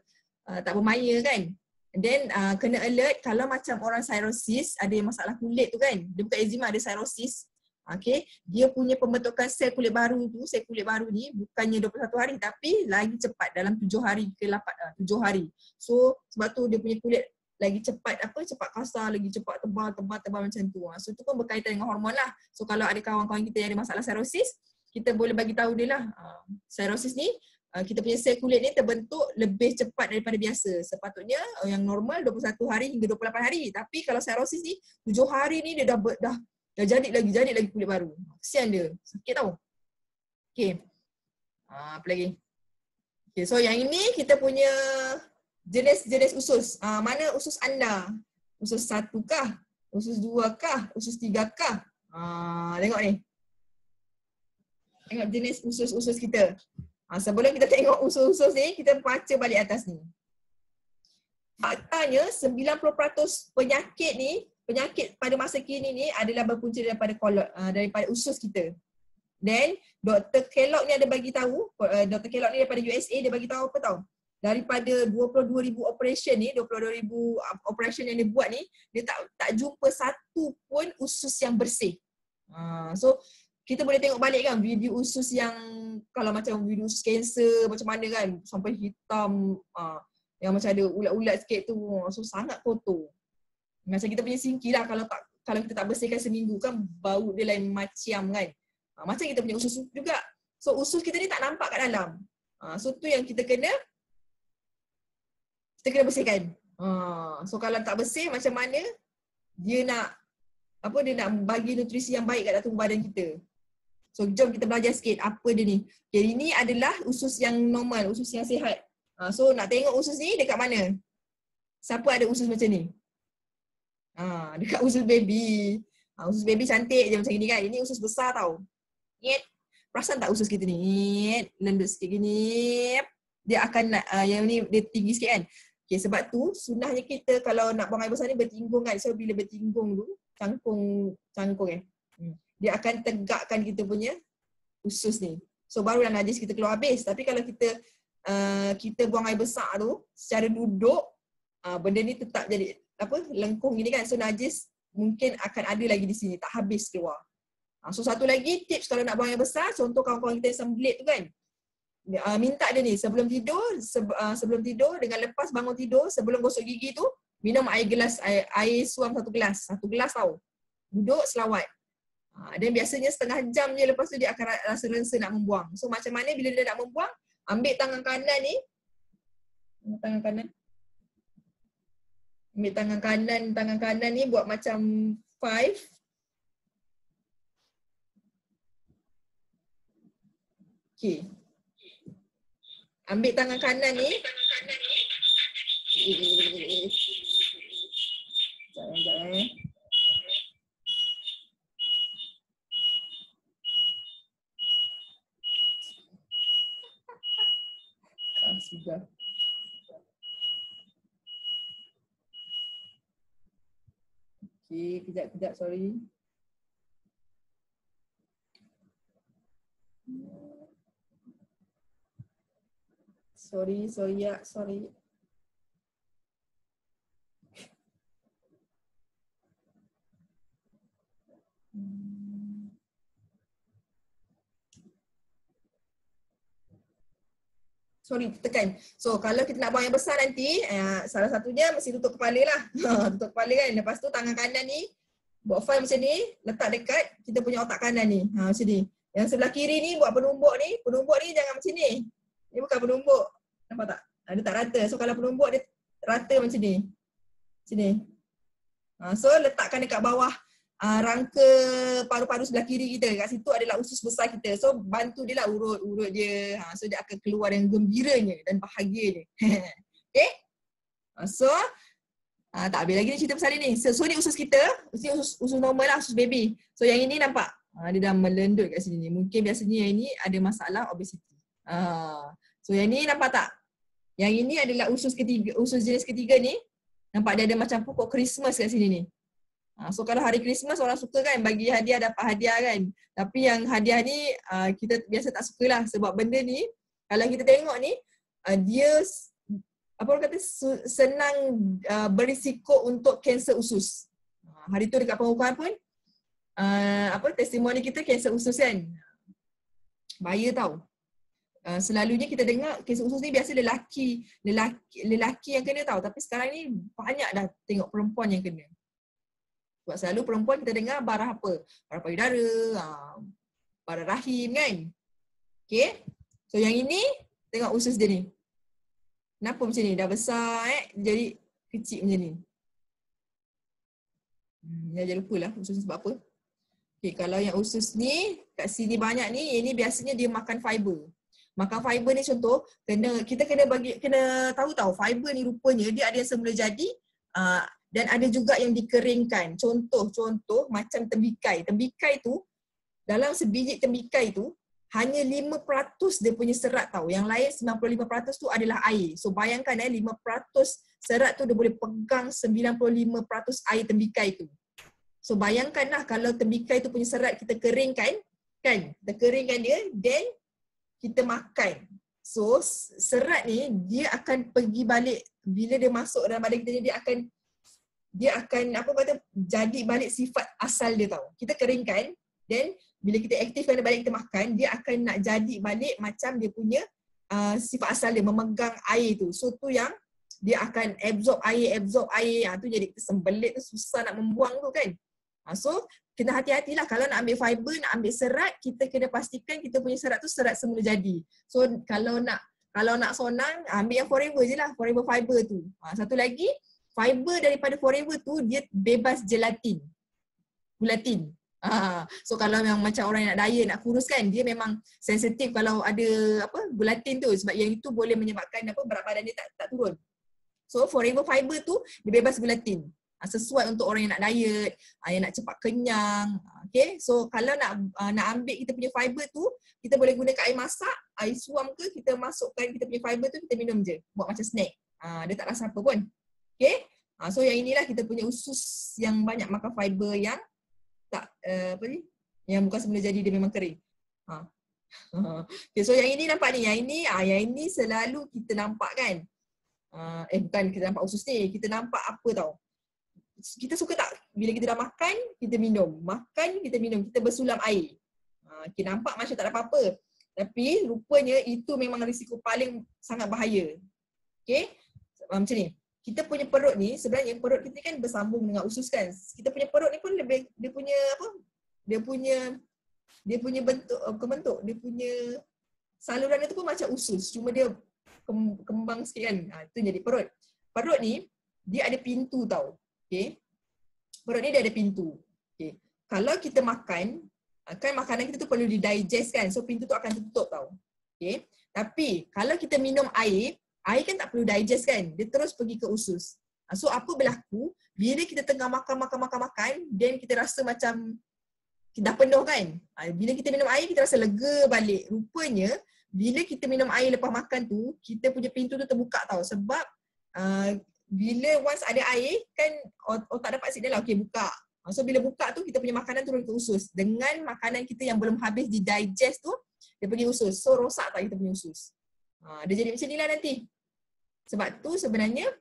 tak bermaya kan. And then kena alert kalau macam orang cirrhosis, ada masalah kulit tu kan. Dia bukan eczema, ada cirrhosis. Okay, dia punya pembentukan sel kulit baru tu, sel kulit baru ni bukannya 21 hari tapi lagi cepat dalam 7 hari ke 7 hari. So sebab tu dia punya kulit lagi cepat kasar, lagi cepat tebal macam tu. So tu pun berkaitan dengan hormon lah. So kalau ada kawan-kawan kita yang ada masalah cirrhosis, kita boleh bagi tahu dia lah. Cirrhosis ni kita punya sel kulit ni terbentuk lebih cepat daripada biasa. Sepatutnya yang normal 21 hari hingga 28 hari. Tapi kalau cirrhosis ni 7 hari ni dia dah jadi lagi kulit baru. Kesian dia. Sakit tau. Okay. Apa lagi? Okay, so yang ini kita punya jenis-jenis usus. Mana usus anda? Usus 1 kah? Usus 2 kah? Usus 3 kah? Tengok ni. Tengok jenis usus-usus kita. Sebelum kita tengok usus-usus ni, kita baca balik atas ni. Faktanya 90% penyakit pada masa kini ni adalah berpunca daripada usus kita. Then Dr. Kellogg ni ada bagi tahu, Dr. Kellogg ni daripada USA, dia bagi tahu apa tahu? Daripada 22,000 operation ni, 22,000 operation yang dia buat ni, dia tak jumpa satu pun usus yang bersih. So kita boleh tengok balik kan video usus yang kalau macam video usus kanser macam mana kan, sampai hitam, yang macam ada ulat-ulat sikit tu. So sangat kotor. Macam kita punya singki lah, kalau kita tak bersihkan seminggu kan bau dia lain macam kan. Macam kita punya usus juga. So usus kita ni tak nampak kat dalam. So tu yang kita kena bersihkan. So kalau tak bersih macam mana dia nak bagi nutrisi yang baik kat dalam tubuh badan kita. So jom kita belajar sikit apa dia ni. Okay, ini adalah usus yang normal, usus yang sihat. So nak tengok usus ni dekat mana? Siapa ada usus macam ni? Dekat usus baby. Usus baby cantik je macam ni kan. Ini usus besar tau. Perasan tak usus kita ni? Lendut sikit gini. Dia akan yang ni dia tinggi sikit kan. Okay, sebab tu sunnahnya kita kalau nak buang air besar ni bertinggung kan. So bila bertinggung tu, cangkung dia akan tegakkan kita punya usus ni. So barulah najis kita keluar habis. Tapi kalau kita buang air besar tu secara duduk, benda ni tetap jadi lengkung gini kan. So najis mungkin akan ada lagi di sini, tak habis keluar. So satu lagi tips kalau nak buang air besar, contoh kawan-kawan kita yang sembelit tu kan, minta dia ni sebelum tidur dengan lepas bangun tidur, sebelum gosok gigi tu minum air suam 1 gelas. 1 gelas tau. Duduk selawat. Dan biasanya setengah jam je lepas tu dia akan rasa nak membuang. So macam mana bila dia nak membuang, ambil tangan kanan ni. Ambil tangan kanan ni buat macam 5. Okay. Ambil tangan kanan ni. Sekejap. Sudah. Okay, kejap, sorry. Sorry. So Sorry, tekan. So kalau kita nak buang yang besar nanti, salah satunya mesti tutup kepala lah. Tutup kepala kan. Lepas tu tangan kanan ni, buat file macam ni, letak dekat kita punya otak kanan ni. Macam ni. Yang sebelah kiri ni buat penumbuk ni jangan macam ni. Ni bukan penumbuk. Nampak tak? Dia tak rata. So kalau penumbuk dia rata macam ni. Macam ni. So letakkan dekat bawah rangka paru-paru sebelah kiri kita. Kat situ adalah usus besar kita. So bantu dia lah urut dia. So dia akan keluar dengan gembiranya dan bahagianya. Okay? So tak habis lagi ni cerita pasal ni. So ni usus kita. Usus normal lah, usus baby. So yang ini nampak? Dia dah melendut kat sini ni. Mungkin biasanya yang ini ada masalah obesity. So yang ni nampak tak? Yang ini adalah usus jenis ketiga ni. Nampak dia ada macam pokok Christmas kat sini ni. So kalau hari Christmas orang suka kan bagi hadiah, dapat hadiah kan. Tapi yang hadiah ni kita biasa tak sukalah sebab benda ni kalau kita tengok ni dia apa orang kata senang berisiko untuk kanser usus. Hari tu dekat pengukuhan pun testimoni kita kanser usus kan. Bahaya tau. Selalunya kita dengar kanser usus ni biasa lelaki yang kena tau, tapi sekarang ni banyak dah tengok perempuan yang kena. Sebab selalu perempuan kita dengar barah apa? Barah payudara, barah rahim kan. Okay. So yang ini tengok usus dia ni. Kenapa macam ni? Dah besar jadi kecil macam ni. Jangan lupa lah usus sebab apa. Okay, kalau yang usus ni kat sini banyak ni, ini biasanya dia makan fiber. Makan fiber ni contoh, kita kena tahu fiber ni rupanya dia ada yang semula jadi dan ada juga yang dikeringkan. Contoh macam tembikai. Tembikai tu, dalam sebiji tembikai tu, hanya 5% dia punya serat tau. Yang lain 95% tu adalah air. So bayangkan 5% serat tu dia boleh pegang 95% air tembikai tu. So bayangkanlah kalau tembikai tu punya serat kita keringkan, kan? Kita keringkan dia, then kita makan. So serat ni dia akan pergi balik, bila dia masuk dalam badan kita ni dia akan apa kata jadi balik sifat asal dia tau. Kita keringkan, then bila kita aktifkan dia balik kita makan, dia akan nak jadi balik macam dia punya sifat asal dia, memegang air tu. So tu yang dia akan absorb air. Tu jadi kita sembelit tu susah nak membuang tu kan. So kena hati-hatilah kalau nak ambil fiber, nak ambil serat, kita kena pastikan kita punya serat tu serat semula jadi. So kalau nak sonang, ambil yang forever je lah, forever fiber tu. Satu lagi, fiber daripada forever tu dia bebas gelatin. So kalau yang macam orang yang nak diet, nak kurus kan, dia memang sensitif kalau ada gelatin tu, sebab yang itu boleh menyebabkan berat badan dia tak turun. So forever fiber tu dia bebas gelatin. Sesuai untuk orang yang nak diet, yang nak cepat kenyang. Okay, so kalau nak ambil kita punya fiber tu, kita boleh gunakan air masak, air suam ke, kita masukkan kita punya fiber tu, kita minum je. Buat macam snack. Dia tak rasa apa pun. Okay, so yang inilah kita punya usus yang banyak makan fiber yang tak, yang bukan semula jadi, dia memang kering. Okay, so yang ini nampak ni, yang ini selalu kita nampak kan. Bukan kita nampak usus ni, kita nampak apa tau. Kita suka tak bila kita dah makan, kita minum. Makan, kita minum. Kita bersulam air. Kita nampak macam tak ada apa-apa. Tapi rupanya itu memang risiko paling sangat bahaya. Okay? Macam ni. Kita punya perut ni, sebenarnya perut kita kan bersambung dengan usus kan. Kita punya perut ni pun lebih, dia punya apa? Dia punya bentuk, bukan bentuk. Dia punya saluran dia tu pun macam usus. Cuma dia kembang sikit kan. Itu jadi perut. Perut ni, dia ada pintu tau. Okay. Perut ni dia ada pintu. Okay. Kalau kita makan, kan makanan kita tu perlu didigest kan. So pintu tu akan tertutup tau. Okay. Tapi kalau kita minum air kan tak perlu digest kan. Dia terus pergi ke usus. So apa berlaku? Bila kita tengah makan, then kita rasa macam dah penuh kan. Bila kita minum air, kita rasa lega balik. Rupanya, bila kita minum air lepas makan tu, kita punya pintu tu terbuka tau. Sebab bila once ada air kan otak dapat signal lah, okey buka. So bila buka tu kita punya makanan turun ke usus. Dengan makanan kita yang belum habis di digest tu, dia pergi usus. So rosak tak kita punya usus. Dia jadi macam ni lah nanti. Sebab tu sebenarnya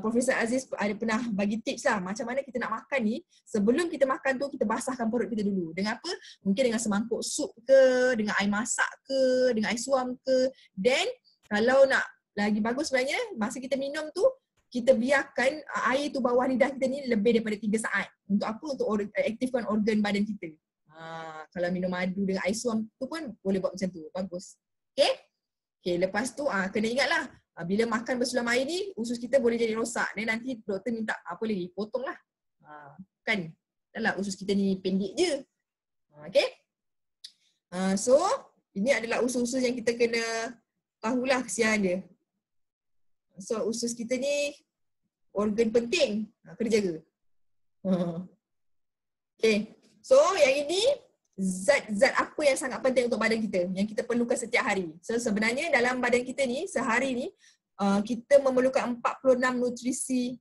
Profesor Aziz ada pernah bagi tips lah macam mana kita nak makan ni. Sebelum kita makan tu, kita basahkan perut kita dulu. Dengan apa? Mungkin dengan semangkuk sup ke, dengan air masak ke, dengan air suam ke. Then kalau nak lagi bagus sebenarnya, masa kita minum tu, kita biarkan air tu bawah lidah kita ni lebih daripada 3 saat. Untuk apa? Untuk aktifkan organ badan kita. Kalau minum madu dengan air suam tu pun boleh buat macam tu. Bagus. Okay? Okay, lepas tu kena ingatlah, bila makan bersulam air ni, usus kita boleh jadi rosak. Dan nanti doktor minta apa lagi? Potong lah. Kan? Dahlah usus kita ni pendek je. Okay? So, ini adalah usus-usus yang kita kena tahulah kesian dia. So, usus kita ni organ penting. Kena jaga. Okay. So, yang ini zat-zat apa yang sangat penting untuk badan kita yang kita perlukan setiap hari. So, sebenarnya dalam badan kita ni, sehari ni, kita memerlukan 46 nutrisi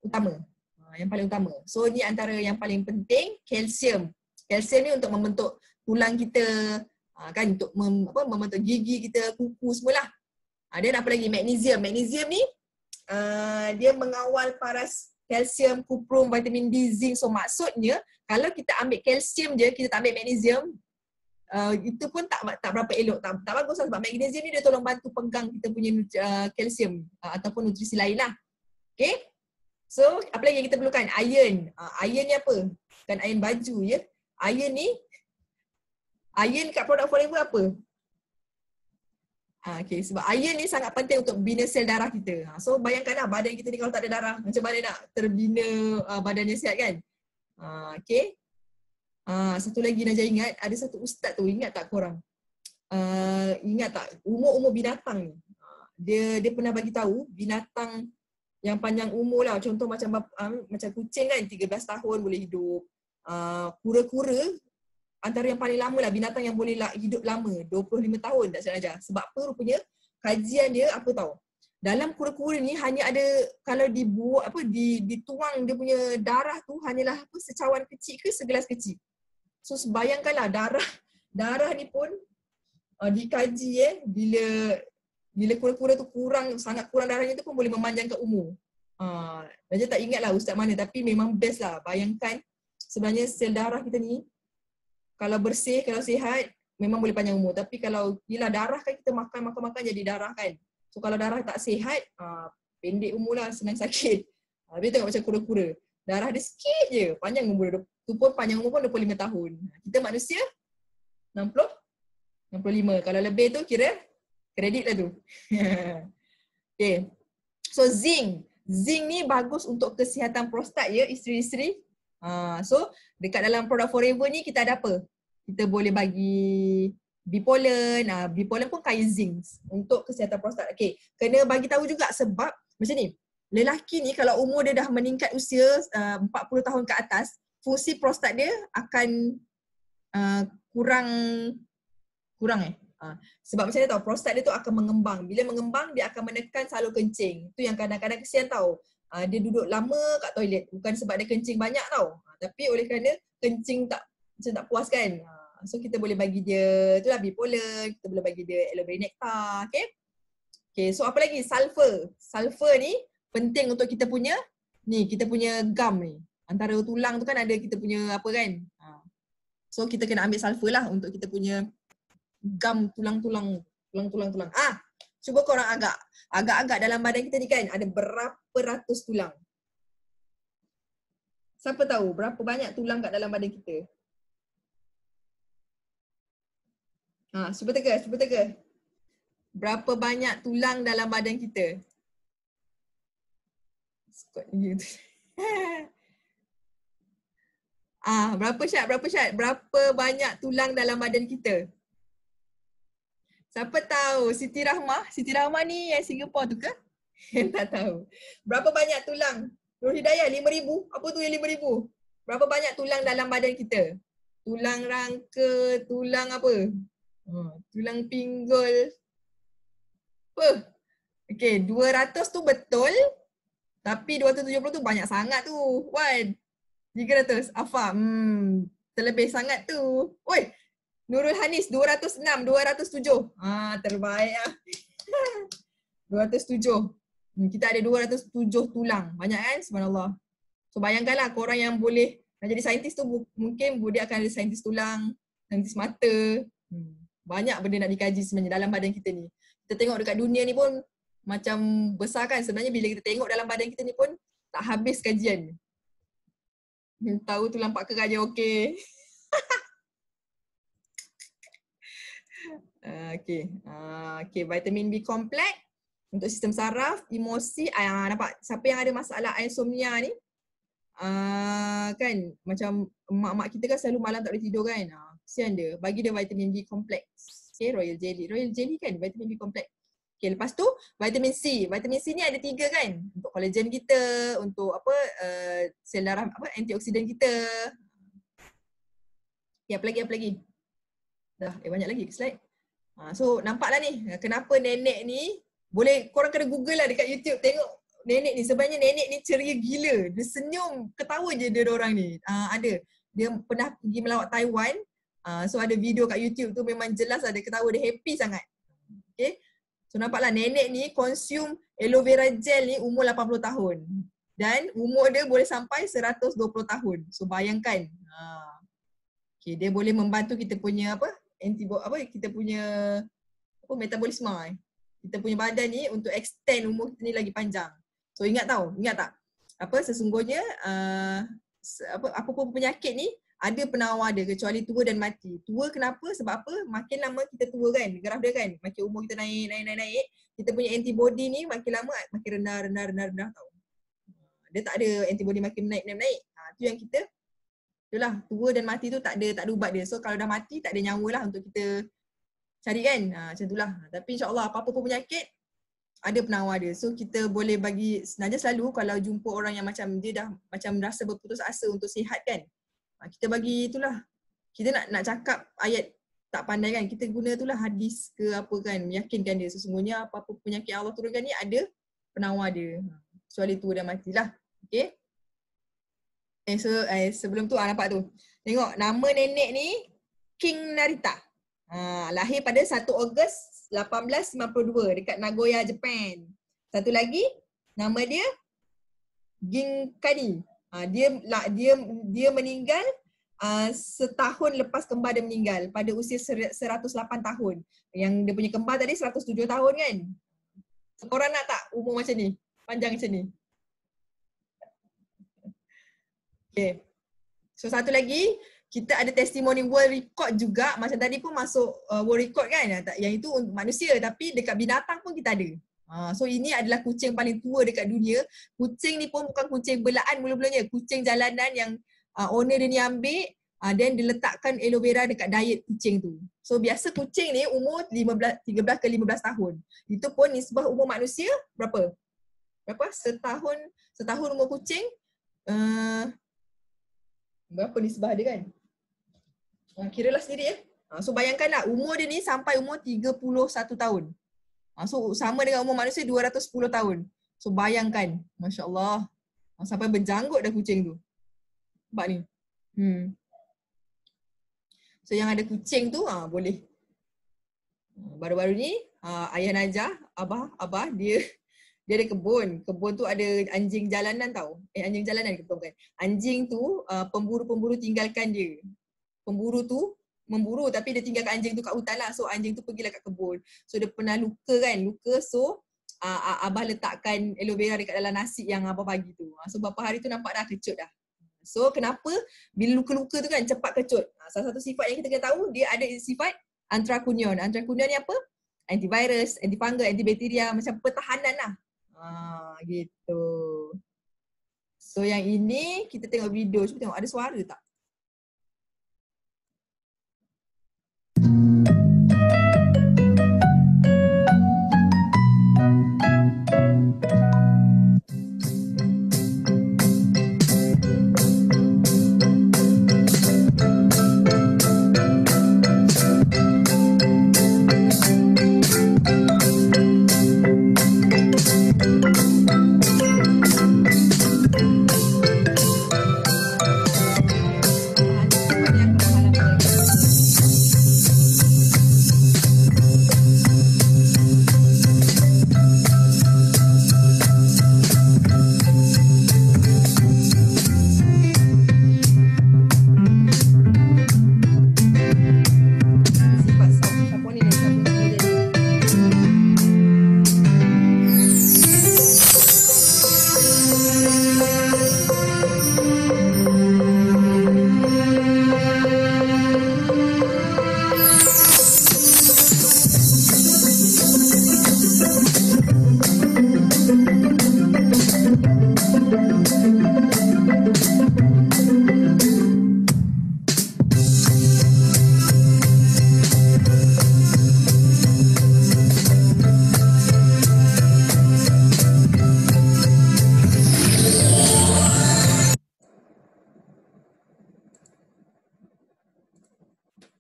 utama. Yang paling utama. So, ni antara yang paling penting, kalsium. Kalsium ni untuk membentuk tulang kita, kan, untuk membentuk gigi kita, kuku semualah. Dan apa lagi? Magnesium. Magnesium ni dia mengawal paras kalsium, kuprum, vitamin D, zinc. So maksudnya kalau kita ambil kalsium je, kita tak ambil magnesium, itu pun tak berapa elok, tak bagus lah, sebab magnesium ni dia tolong bantu pegang kita punya kalsium ataupun nutrisi lain lah. Okay? So apa lagi yang kita perlukan? Iron. Iron ni apa? Bukan iron baju je. Iron ni, iron kat produk Forever apa? Okay, sebab iron ni sangat penting untuk bina sel darah kita. So bayangkanlah badan kita ni kalau tak ada darah, macam mana nak terbina badannya sihat kan? Okay. Satu lagi Najah ingat, ada satu ustaz tu, ingat tak korang? Ingat tak umur-umur binatang ni? Dia pernah bagi tahu binatang yang panjang umur lah, contoh macam kucing kan 13 tahun boleh hidup. Kura-kura antara yang paling lama lah, binatang yang boleh hidup lama, 25 tahun tak silap Najah. Sebab apa rupanya, kajian dia apa tahu? Dalam kura-kura ni hanya ada, kalau dibuat dituang dia punya darah tu hanyalah secawan kecil ke segelas kecil. So bayangkanlah darah ni pun dikaji bila kura-kura tu sangat kurang darahnya tu pun boleh memanjangkan umur. Najah tak ingat lah ustaz mana, tapi memang best lah. Bayangkan sebenarnya sel darah kita ni kalau bersih, kalau sihat, memang boleh panjang umur. Tapi kalau yelah darah kan kita makan jadi darah kan. So kalau darah tak sihat, pendek umur lah, senang sakit. Dia tengok macam kura-kura. Darah dia sikit je, panjang umur. Tu pun panjang umur pun 25 tahun. Kita manusia 65. Kalau lebih tu kira kredit lah tu. Okay. So zinc. Zinc ni bagus untuk kesihatan prostat ya, isteri-isteri. So dekat dalam produk Forever ni kita ada apa? Kita boleh bagi Bipolen. Bipolen pun kaya zinc untuk kesihatan prostat. Okay, kena bagi tahu juga sebab macam ni, lelaki ni kalau umur dia dah meningkat usia 40 tahun ke atas, fungsi prostat dia akan kurang sebab macam ni tau, prostat dia tu akan mengembang. Bila mengembang, dia akan menekan salur kencing. Tu yang kadang-kadang kesian tau. Dia duduk lama kat toilet. Bukan sebab dia kencing banyak tau. Tapi oleh kerana kencing tak puas kan. So kita boleh bagi dia, itulah Bipolen. Kita boleh bagi dia aloe berry nectar. Okay, so apa lagi? Sulfur. Sulfur ni penting untuk kita punya gum ni. Antara tulang tu kan ada kita punya apa kan. So kita kena ambil sulfur lah untuk kita punya gum tulang-tulang. Cuba korang agak dalam badan kita ni kan ada berapa ratus tulang? Siapa tahu berapa banyak tulang kat dalam badan kita? Cuba teka. Berapa banyak tulang dalam badan kita? Berapa Syed? Berapa banyak tulang dalam badan kita? Siapa tahu? Siti Rahmah ni yang Singapore tu ke? Tak tahu. Berapa banyak tulang? Nur Hidayah 5,000. Apa tu yang 5,000? Berapa banyak tulang dalam badan kita? Tulang rangka, tulang apa? Tulang pinggul. Apa? Okay, 200 tu betul. Tapi 270 tu banyak sangat tu. Wan. 300. Afa. Terlebih sangat tu. Oi. Nurul Hanis 206, 207. Terbaik lah. 207. Kita ada 207 tulang. Banyak kan? Subhanallah. So bayangkanlah korang yang boleh nak jadi saintis tu mungkin dia akan ada saintis tulang, saintis mata. Banyak benda nak dikaji sebenarnya dalam badan kita ni. Kita tengok dekat dunia ni pun macam besar kan. Sebenarnya bila kita tengok dalam badan kita ni pun tak habis kajian. Tahu tulang pak kering aja okey. Okay, vitamin B kompleks untuk sistem saraf, emosi. Nampak siapa yang ada masalah insomnia ni, kan macam mak-mak kita kan selalu malam tak boleh tidur kan. Kesian dia, bagi dia vitamin B kompleks. Okay, Royal Jelly kan vitamin B kompleks. Okay, lepas tu vitamin C. Vitamin C ni ada 3 kan. Untuk kolagen kita, untuk apa sel darah, antioksidan kita. Okay, apa lagi? Dah, banyak lagi ke slide. So nampaklah ni kenapa nenek ni, boleh korang kena google lah dekat YouTube tengok nenek ni. Sebenarnya nenek ni ceria gila. Dia senyum, ketawa je dia orang ni. Ada. Dia pernah pergi melawat Taiwan. So ada video kat YouTube tu memang jelas ada ketawa, dia happy sangat. Okay. So nampaklah nenek ni consume aloe vera gel ni umur 80 tahun. Dan umur dia boleh sampai 120 tahun. So bayangkan. Okay, dia boleh membantu kita punya kita punya metabolisme. Kita punya badan ni untuk extend umur kita ni lagi panjang. So ingat tak? Sesungguhnya apa pun penyakit ni ada penawar dia kecuali tua dan mati. Tua kenapa? Sebab apa? Makin lama kita tua kan, graf dia kan. Makin umur kita naik. Kita punya antibody ni makin lama makin rendah tau. Dia tak ada antibody makin naik. Tu yang kita itulah, tua dan mati tu tak ada ubat dia. So kalau dah mati tak ada nyawa lah untuk kita cari kan. Macam itulah. Tapi insyaAllah apa-apa pun penyakit ada penawar dia. So kita boleh bagi, sebenarnya selalu kalau jumpa orang yang macam dia dah macam rasa berputus asa untuk sihat kan. Kita bagi itulah. Kita nak cakap ayat tak pandai kan. Kita guna itulah hadis ke apa kan. Meyakinkan dia sesungguhnya apa-apa penyakit Allah turunkan ni ada penawar dia. Kecuali tua dan matilah. Okay. Sebelum tu nampak tu. Tengok nama nenek ni King Narita. Lahir pada 1 Ogos 1852 dekat Nagoya, Jepun. Satu lagi nama dia Ginkani. Dia meninggal setahun lepas kembar dia meninggal pada usia 108 tahun. Yang dia punya kembar tadi 107 tahun kan. Korang nak tak umur macam ni? Panjang macam ni? Okay. So satu lagi, kita ada testimoni world record juga. Macam tadi pun masuk world record kan. Yang itu untuk manusia, tapi dekat binatang pun kita ada. So ini adalah kucing paling tua dekat dunia. Kucing ni pun bukan kucing belaan mula-mulanya. Kucing jalanan yang owner dia ni ambil dan dia letakkan aloe vera dekat diet kucing tu. So biasa kucing ni umur 13 ke 15 tahun. Itu pun nisbah umur manusia berapa? Setahun umur kucing. Berapa nisbah dia kan? Kiralah sendiri ya. So bayangkanlah umur dia ni sampai umur 31 tahun. So sama dengan umur manusia 210 tahun. So bayangkan, Masya Allah. Sampai berjanggut dah kucing tu. Nampak ni. So yang ada kucing tu boleh. Baru-baru ni ayah Najah, abah dia ada kebun. Kebun tu ada anjing jalanan tau. Anjing jalanan ke bukan? Anjing tu pemburu-pemburu tinggalkan dia. Pemburu tu memburu tapi dia tinggalkan anjing tu kat hutan lah. So anjing tu pergilah kat kebun. So dia pernah luka. So abah letakkan aloe vera dekat dalam nasi yang abah bagi tu. So beberapa hari tu nampak dah kecut dah. So kenapa bila luka-luka tu kan cepat kecut? Salah satu sifat yang kita kena tahu, dia ada sifat antrakunion. Antrakunion ni apa? Antivirus, antifungal, antibakteria, macam pertahanan lah. Gitu. So yang ini kita tengok video. Cuba tengok ada suara tak?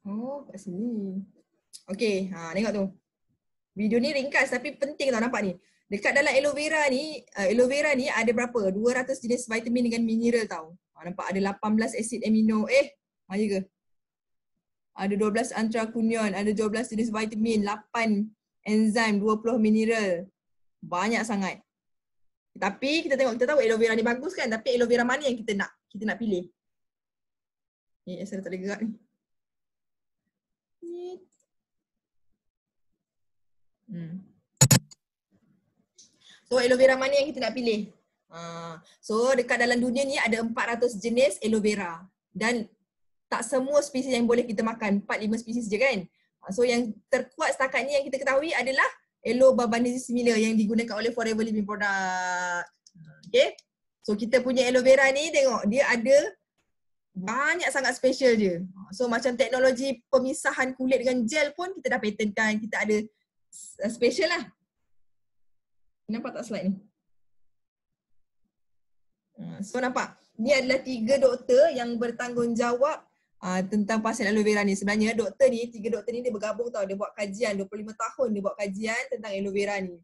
Oh, kat sini. Okey, tengok tu. Video ni ringkas tapi penting tau, nampak ni. Dekat dalam aloe vera ni ada berapa? 200 jenis vitamin dengan mineral tau. Nampak ada 18 asid amino. Maya ke? Ada 12 antrakunion, ada 12 jenis vitamin, 8 enzim, 20 mineral. Banyak sangat. Tapi kita tengok, kita tahu aloe vera ni bagus kan, tapi aloe vera mana yang kita nak pilih? Ni asal tak boleh gerak ni. So aloe vera mana yang kita nak pilih? So dekat dalam dunia ni ada 400 jenis aloe vera. Dan tak semua spesies yang boleh kita makan, 4-5 spesies je kan. So yang terkuat setakat ni yang kita ketahui adalah Aloe barbadensis similar yang digunakan oleh Forever Living Product. Okay. So kita punya aloe vera ni tengok dia ada banyak sangat special je. So macam teknologi pemisahan kulit dengan gel pun kita dah patentkan, kita ada special lah. Nampak tak slide ni? So nampak, ni adalah 3 doktor yang bertanggungjawab tentang pasien aloe vera ni. Sebenarnya doktor ni, 3 doktor ni dia bergabung tau, dia buat kajian 25 tahun dia buat kajian tentang aloe vera ni.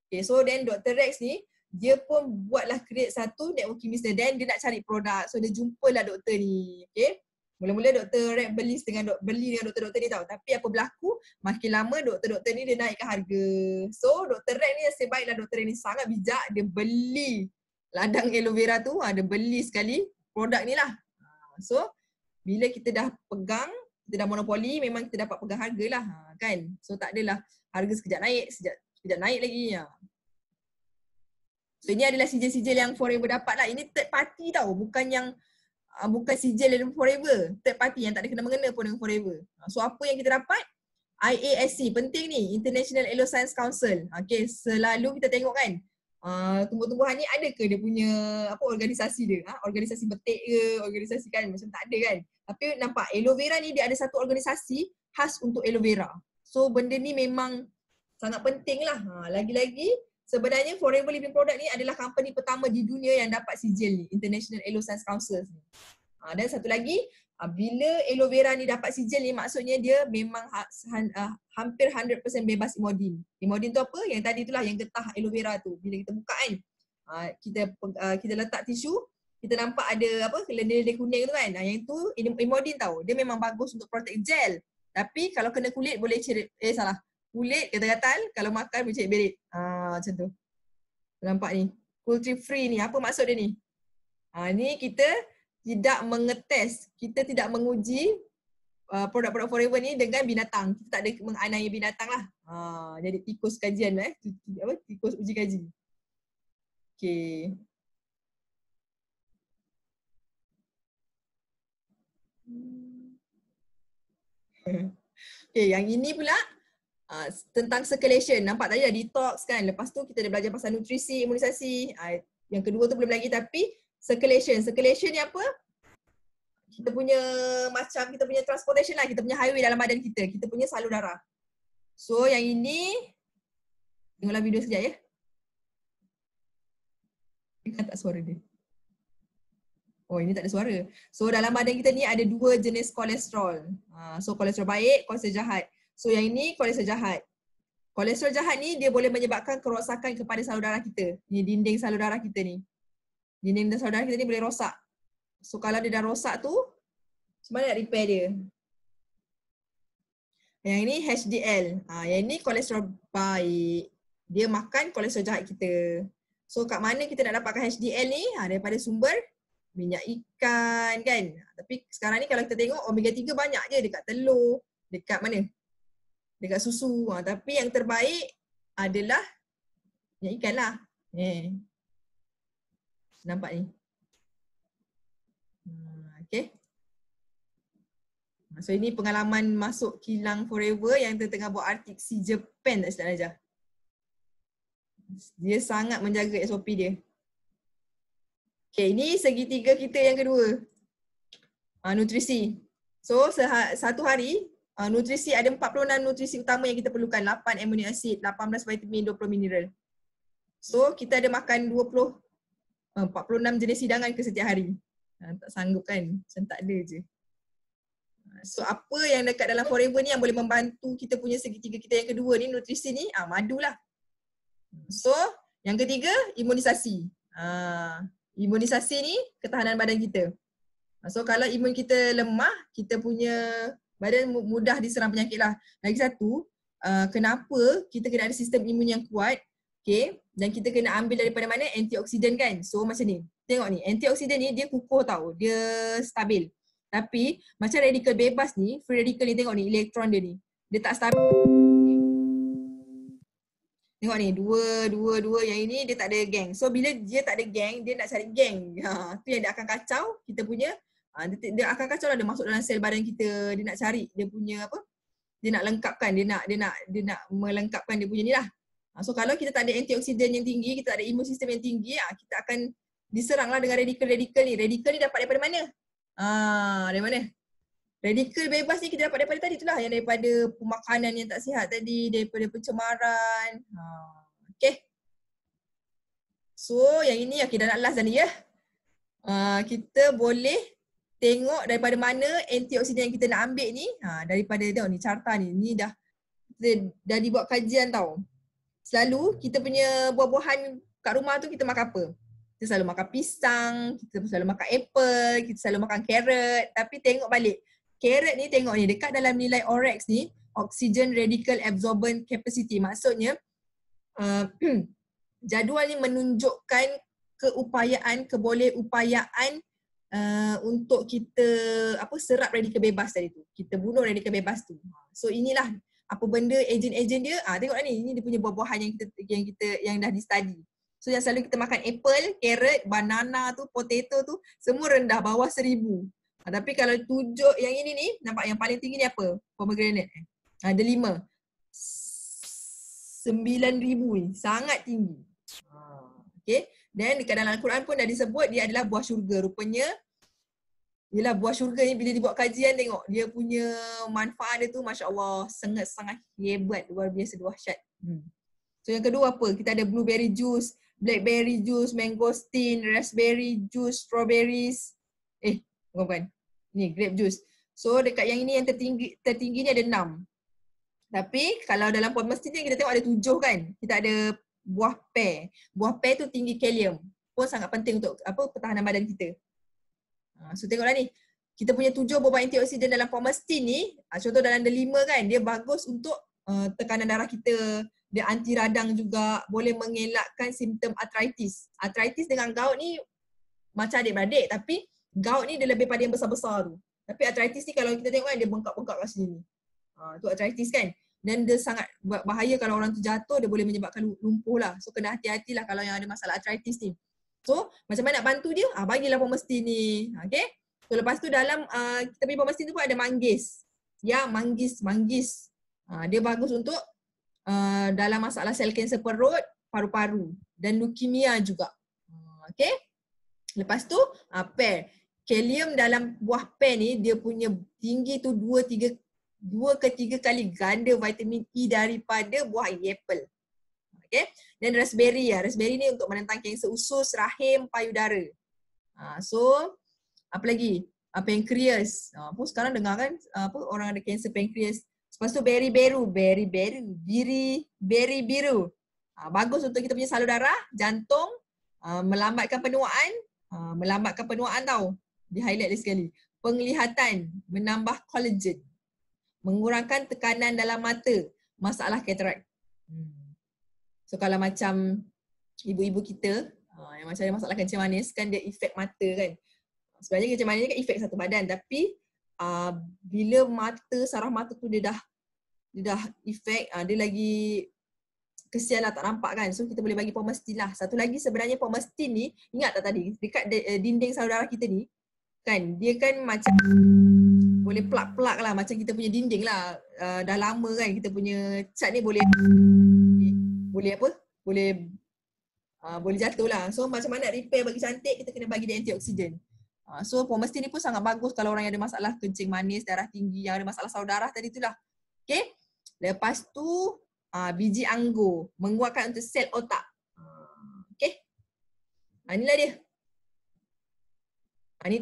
Okay, so then Dr. Rex ni dia pun buatlah create satu networking business dan dia nak cari produk. So dia jumpalah doktor ni. Okay. Mula-mula Dr. Rex beli dengan doktor-doktor ni tau. Tapi apa berlaku, makin lama doktor-doktor ni dia naikkan harga. So Dr. Rex ni nasib baiklah doktor ni sangat bijak, dia beli ladang aloe vera tu, dia beli sekali produk ni lah. So bila kita dah pegang, kita dah monopoli, memang kita dapat pegang harga lah kan. So tak adalah harga sekejap naik lagi. So ini adalah sijil-sijil yang Forever dapat lah. Ini third party tau, bukan sijil dari Forever. Third party yang tak ada kena-mengena pun dengan Forever. So apa yang kita dapat? IASC, penting ni, International Aloe Science Council. Okay, selalu kita tengok kan, tumbuh-tumbuhan ni ada ke dia punya organisasi dia? Organisasi betik ke, organisasi kan, macam tak ada kan. Tapi nampak aloe vera ni dia ada satu organisasi khas untuk aloe vera. So benda ni memang sangat penting lah. Lagi-lagi sebenarnya Forever Living Product ni adalah company pertama di dunia yang dapat sijil ni, International Aloe Science Council ni. Dan satu lagi, bila aloe vera ni dapat sijil ni, maksudnya dia memang hampir 100% bebas imodin. Imodin tu apa? Yang tadi itulah yang getah aloe vera tu. Bila kita buka kan, kita letak tisu, kita nampak ada lendir-lendir kuning tu kan. Yang tu imodin tau. Dia memang bagus untuk protect gel. Tapi kalau kena kulit boleh kulit gatal-gatal, kalau makan boleh berit. Macam tu. Nampak ni. Cruelty free ni, apa maksud dia ni? Ni kita tidak mengetes, kita tidak menguji produk-produk Forever ni dengan binatang. Kita tak ada menganiaya binatang lah. Jadi tikus kajian tikus uji kaji. Okay. Okay, yang ini pula tentang circulation. Nampak tadi dah detox kan. Lepas tu kita dah belajar pasal nutrisi, imunisasi. Yang kedua tu belum lagi, tapi circulation. Circulation ni apa? Kita punya transportation lah. Kita punya highway dalam badan kita. Kita punya salur darah. So yang ini, tengoklah video sekejap ya. Dengar tak suara dia? Oh, ini tak ada suara. So dalam badan kita ni ada 2 jenis kolesterol. So kolesterol baik, kolesterol jahat. So yang ini kolesterol jahat. Kolesterol jahat ni dia boleh menyebabkan kerosakan kepada salur darah kita. Ni dinding salur darah kita ni. Dinding salur darah kita ni boleh rosak. So kalau dia dah rosak tu, macam mana nak repair dia? Yang ini HDL. Yang ini kolesterol baik. Dia makan kolesterol jahat kita. So kat mana kita nak dapatkan HDL ni? Daripada sumber minyak ikan kan. Tapi sekarang ni kalau kita tengok omega 3 banyak je dekat telur, dekat mana? Dekat susu. Tapi yang terbaik adalah minyak ikan lah. Nampak ni. Okay. So ini pengalaman masuk kilang Forever yang tengah buat artik si Japan tak silap Najah. Dia sangat menjaga SOP dia. Okay, ini segitiga kita yang kedua. Nutrisi. So satu hari, nutrisi ada 46 nutrisi utama yang kita perlukan. 8 amino acid, 18 vitamin, 20 mineral. So kita ada makan 46 jenis hidangan ke setiap hari. Tak sanggup kan? Macam tak ada je. So apa yang dekat dalam Forever ni yang boleh membantu kita punya segitiga kita yang kedua ni, nutrisi ni, madu lah. So yang ketiga, imunisasi. Imunisasi ni ketahanan badan kita. So kalau imun kita lemah, kita punya badan mudah diserang penyakit lah. Lagi satu, kenapa kita kena ada sistem imun yang kuat, okay? Dan kita kena ambil daripada mana? Antioksidan kan. So macam ni, tengok ni, antioksidan ni dia kukuh tau, dia stabil. Tapi macam radikal bebas ni, free radical ni, tengok ni elektron dia ni, dia tak stabil. Tengok ni, dua yang ini dia tak ada geng. So bila dia tak ada geng, dia nak cari geng. Tu yang dia akan kacau kita punya. Dia akan kacau lah, dia masuk dalam sel badan kita, dia nak cari dia punya apa? Dia nak lengkapkan, dia nak melengkapkan dia punya ni lah. So kalau kita tak ada antioksidan yang tinggi, kita tak ada imun sistem yang tinggi, kita akan diserang lah dengan radikal-radikal ni. Radikal ni dapat daripada mana? Dari mana? Radikal bebas ni kita dapat daripada tadi tu lah, yang daripada pemakanan yang tak sihat tadi, daripada pencemaran. Okay. So yang ini okay, dah nak last dah ni ya. Kita boleh tengok daripada mana antioksidan yang kita nak ambil ni, daripada tengok ni carta ni dah dibuat kajian tau. Selalu kita punya buah-buahan kat rumah tu kita makan apa? Kita selalu makan pisang, kita selalu makan apple, kita selalu makan carrot. Tapi tengok balik, carrot ni tengok ni dekat dalam nilai ORAC ni, Oxygen Radical Absorbent Capacity. Maksudnya jadual ni menunjukkan kebolehupayaan untuk kita serap radikal bebas tadi tu. Kita bunuh radikal bebas tu. So inilah apa benda ejen-ejen dia. Tengoklah ni, ini dia punya buah-buahan yang dah di-study. So yang selalu kita makan apple, carrot, banana tu, potato tu semua rendah, bawah 1000. Tapi kalau 7 yang ini ni, nampak yang paling tinggi ni apa? Pomegranate. Ada 5. 9000 ni, sangat tinggi. Okay. Dan dekat dalam Al-Quran pun dah disebut dia adalah buah syurga. Rupanya, yelah buah syurga ni bila dibuat kajian tengok, dia punya manfaat dia tu Masya Allah sangat-sangat hebat, luar biasa dahsyat. So yang kedua apa? Kita ada blueberry juice, blackberry juice, mangosteen, raspberry juice, strawberries. Bukan. Ni grape juice. So dekat yang ini yang tertinggi ni ada 6. Tapi kalau dalam pomestin ni kita tengok ada 7 kan. Kita ada buah pear. Buah pear tu tinggi kalium. Pun sangat penting untuk pertahanan badan kita. So tengoklah ni. Kita punya 7 buah antioksidan dalam pomestin ni, contoh dalam ada 5 kan, dia bagus untuk tekanan darah kita. Dia anti radang juga, boleh mengelakkan simptom arthritis. Arthritis dengan gout ni macam adik-beradik, tapi gout ni dia lebih pada yang besar-besar tu. Tapi arthritis ni kalau kita tengok kan, dia bengkak-bengkak kat sini. Tu arthritis kan. Dan dia sangat bahaya kalau orang tu jatuh, dia boleh menyebabkan lumpuh lah. So kena hati-hatilah kalau yang ada masalah arthritis ni. So macam mana nak bantu dia? Bagilah pomestin ni. Okay. So lepas tu dalam kita punya pomestin tu pun ada manggis. Ya, manggis. Dia bagus untuk dalam masalah sel kanser perut, paru-paru dan leukemia juga. Okay. Lepas tu pear. Kalium dalam buah pear ni dia punya tinggi tu 2 ke 3 kali ganda vitamin E daripada buah apple. Okay. Dan raspberry Raspberry ni untuk menentang kanser usus, rahim, payudara. So apa lagi? Pankreas. Pun sekarang dengar kan orang ada kanser pankreas. Lepas tu berry biru. Bagus untuk kita punya salur darah, jantung, melambatkan penuaan tau. Di highlight lagi sekali. Penglihatan, menambah kolagen. Mengurangkan tekanan dalam mata, masalah katarak. So kalau macam ibu-ibu kita yang macam ada masalah kencing manis kan, dia efek mata kan. Sebenarnya kencing manis ni kan efek satu badan, tapi bila saraf mata tu dia dah efek, dia lagi kesian lah, tak nampak kan. So kita boleh bagi pomestin lah. Satu lagi sebenarnya pomestin ni, ingat tak tadi dekat dinding salur darah kita ni kan, dia kan macam boleh plak-plak lah, macam kita punya dinding lah. Dah lama kan kita punya cat ni boleh jatuh lah. So macam mana nak repair bagi cantik, kita kena bagi dia antioksidan. So pomestin ni pun sangat bagus kalau orang yang ada masalah kencing manis, darah tinggi, yang ada masalah salur darah tadi tu lah. Okay. Lepas tu biji anggur, menguatkan untuk sel otak. Okay. Inilah dia. Ini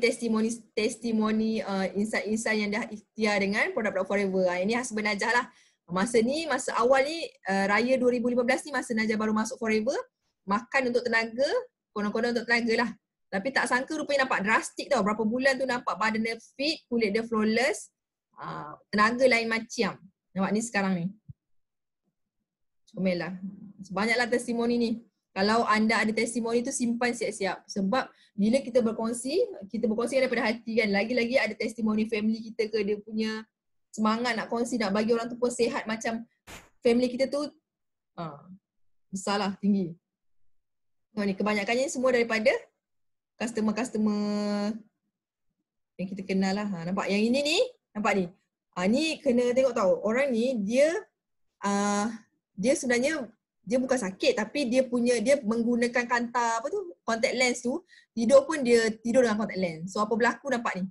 testimoni insan-insan yang dah ikhtiar dengan produk-produk Forever. Ini husband Najah lah. Masa awal ni, raya 2015 ni masa Najah baru masuk Forever, makan untuk tenaga, konon-konon untuk tenaga lah. Tapi tak sangka rupanya nampak drastik tau. Berapa bulan tu nampak badan dia fit, kulit dia flawless, tenaga lain macam. Nampak ni sekarang ni. Comel lah. Banyaklah testimoni ni. Kalau anda ada testimoni tu simpan siap-siap. Sebab bila kita berkongsi daripada hati kan. Lagi-lagi ada testimoni family kita ke, dia punya semangat nak kongsi, nak bagi orang tu pun sihat macam family kita tu besar lah, tinggi. Ni kebanyakannya semua daripada customer yang kita kenal lah. Nampak yang ini ni, nampak ni. Ni kena tengok tahu. Orang ni dia sebenarnya dia bukan sakit tapi dia menggunakan contact lens tu, tidur pun dia tidur dengan contact lens. So apa berlaku nampak ni?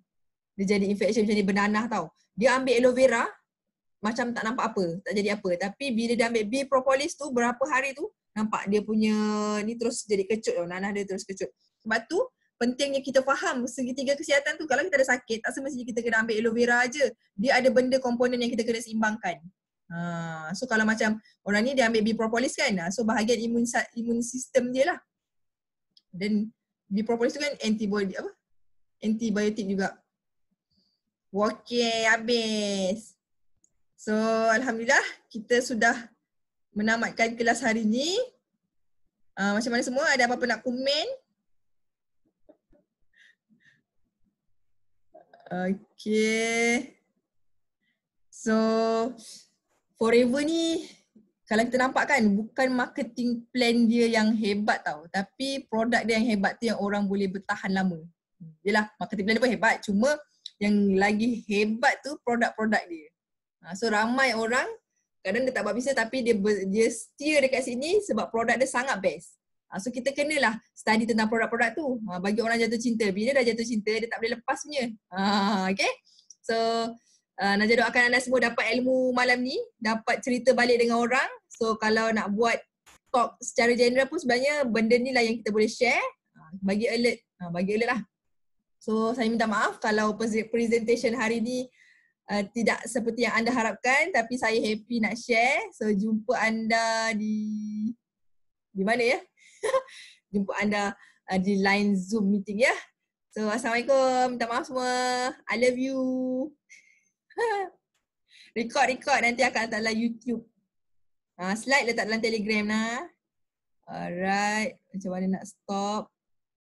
Dia jadi infection macam ni, bernanah tau. Dia ambil aloe vera macam tak nampak apa, tak jadi apa. Tapi bila dia ambil B-propolis tu berapa hari tu, nampak dia punya ni terus jadi kecut tau, nanah dia terus kecut. Sebab tu pentingnya kita faham segitiga kesihatan tu. Kalau kita ada sakit, tak semestinya kita kena ambil aloe vera je. Dia ada benda komponen yang kita kena seimbangkan. So kalau macam orang ni dia ambil B-propolis kan, so bahagian imun sistem dia lah. Dan B-propolis tu kan antibiotik juga. Okey, habis. So alhamdulillah kita sudah menamatkan kelas hari ni. Macam mana semua? Ada apa-apa nak komen? Okay. So Forever ni kalau kita nampak kan bukan marketing plan dia yang hebat tau. Tapi produk dia yang hebat tu yang orang boleh bertahan lama. Yelah, marketing plan dia pun hebat. Cuma yang lagi hebat tu produk-produk dia. So ramai orang kadang dia tak buat bisnes tapi dia steer dekat sini sebab produk dia sangat best. So kita kenalah study tentang produk-produk tu. Bagi orang jatuh cinta, bila dah jatuh cinta dia tak boleh lepas punya. Okay. So Najah doakan anda semua dapat ilmu malam ni, dapat cerita balik dengan orang. So kalau nak buat talk secara general pun sebenarnya benda ni lah yang kita boleh share. Bagi alert lah. So saya minta maaf kalau presentation hari ni tidak seperti yang anda harapkan, tapi saya happy nak share. So jumpa anda di mana ya? Jumpa anda di line Zoom meeting ya. So Assalamualaikum, minta maaf semua. I love you. Record nanti akan letak dalam YouTube. Slide letak dalam Telegram nah. Alright, macam mana nak stop?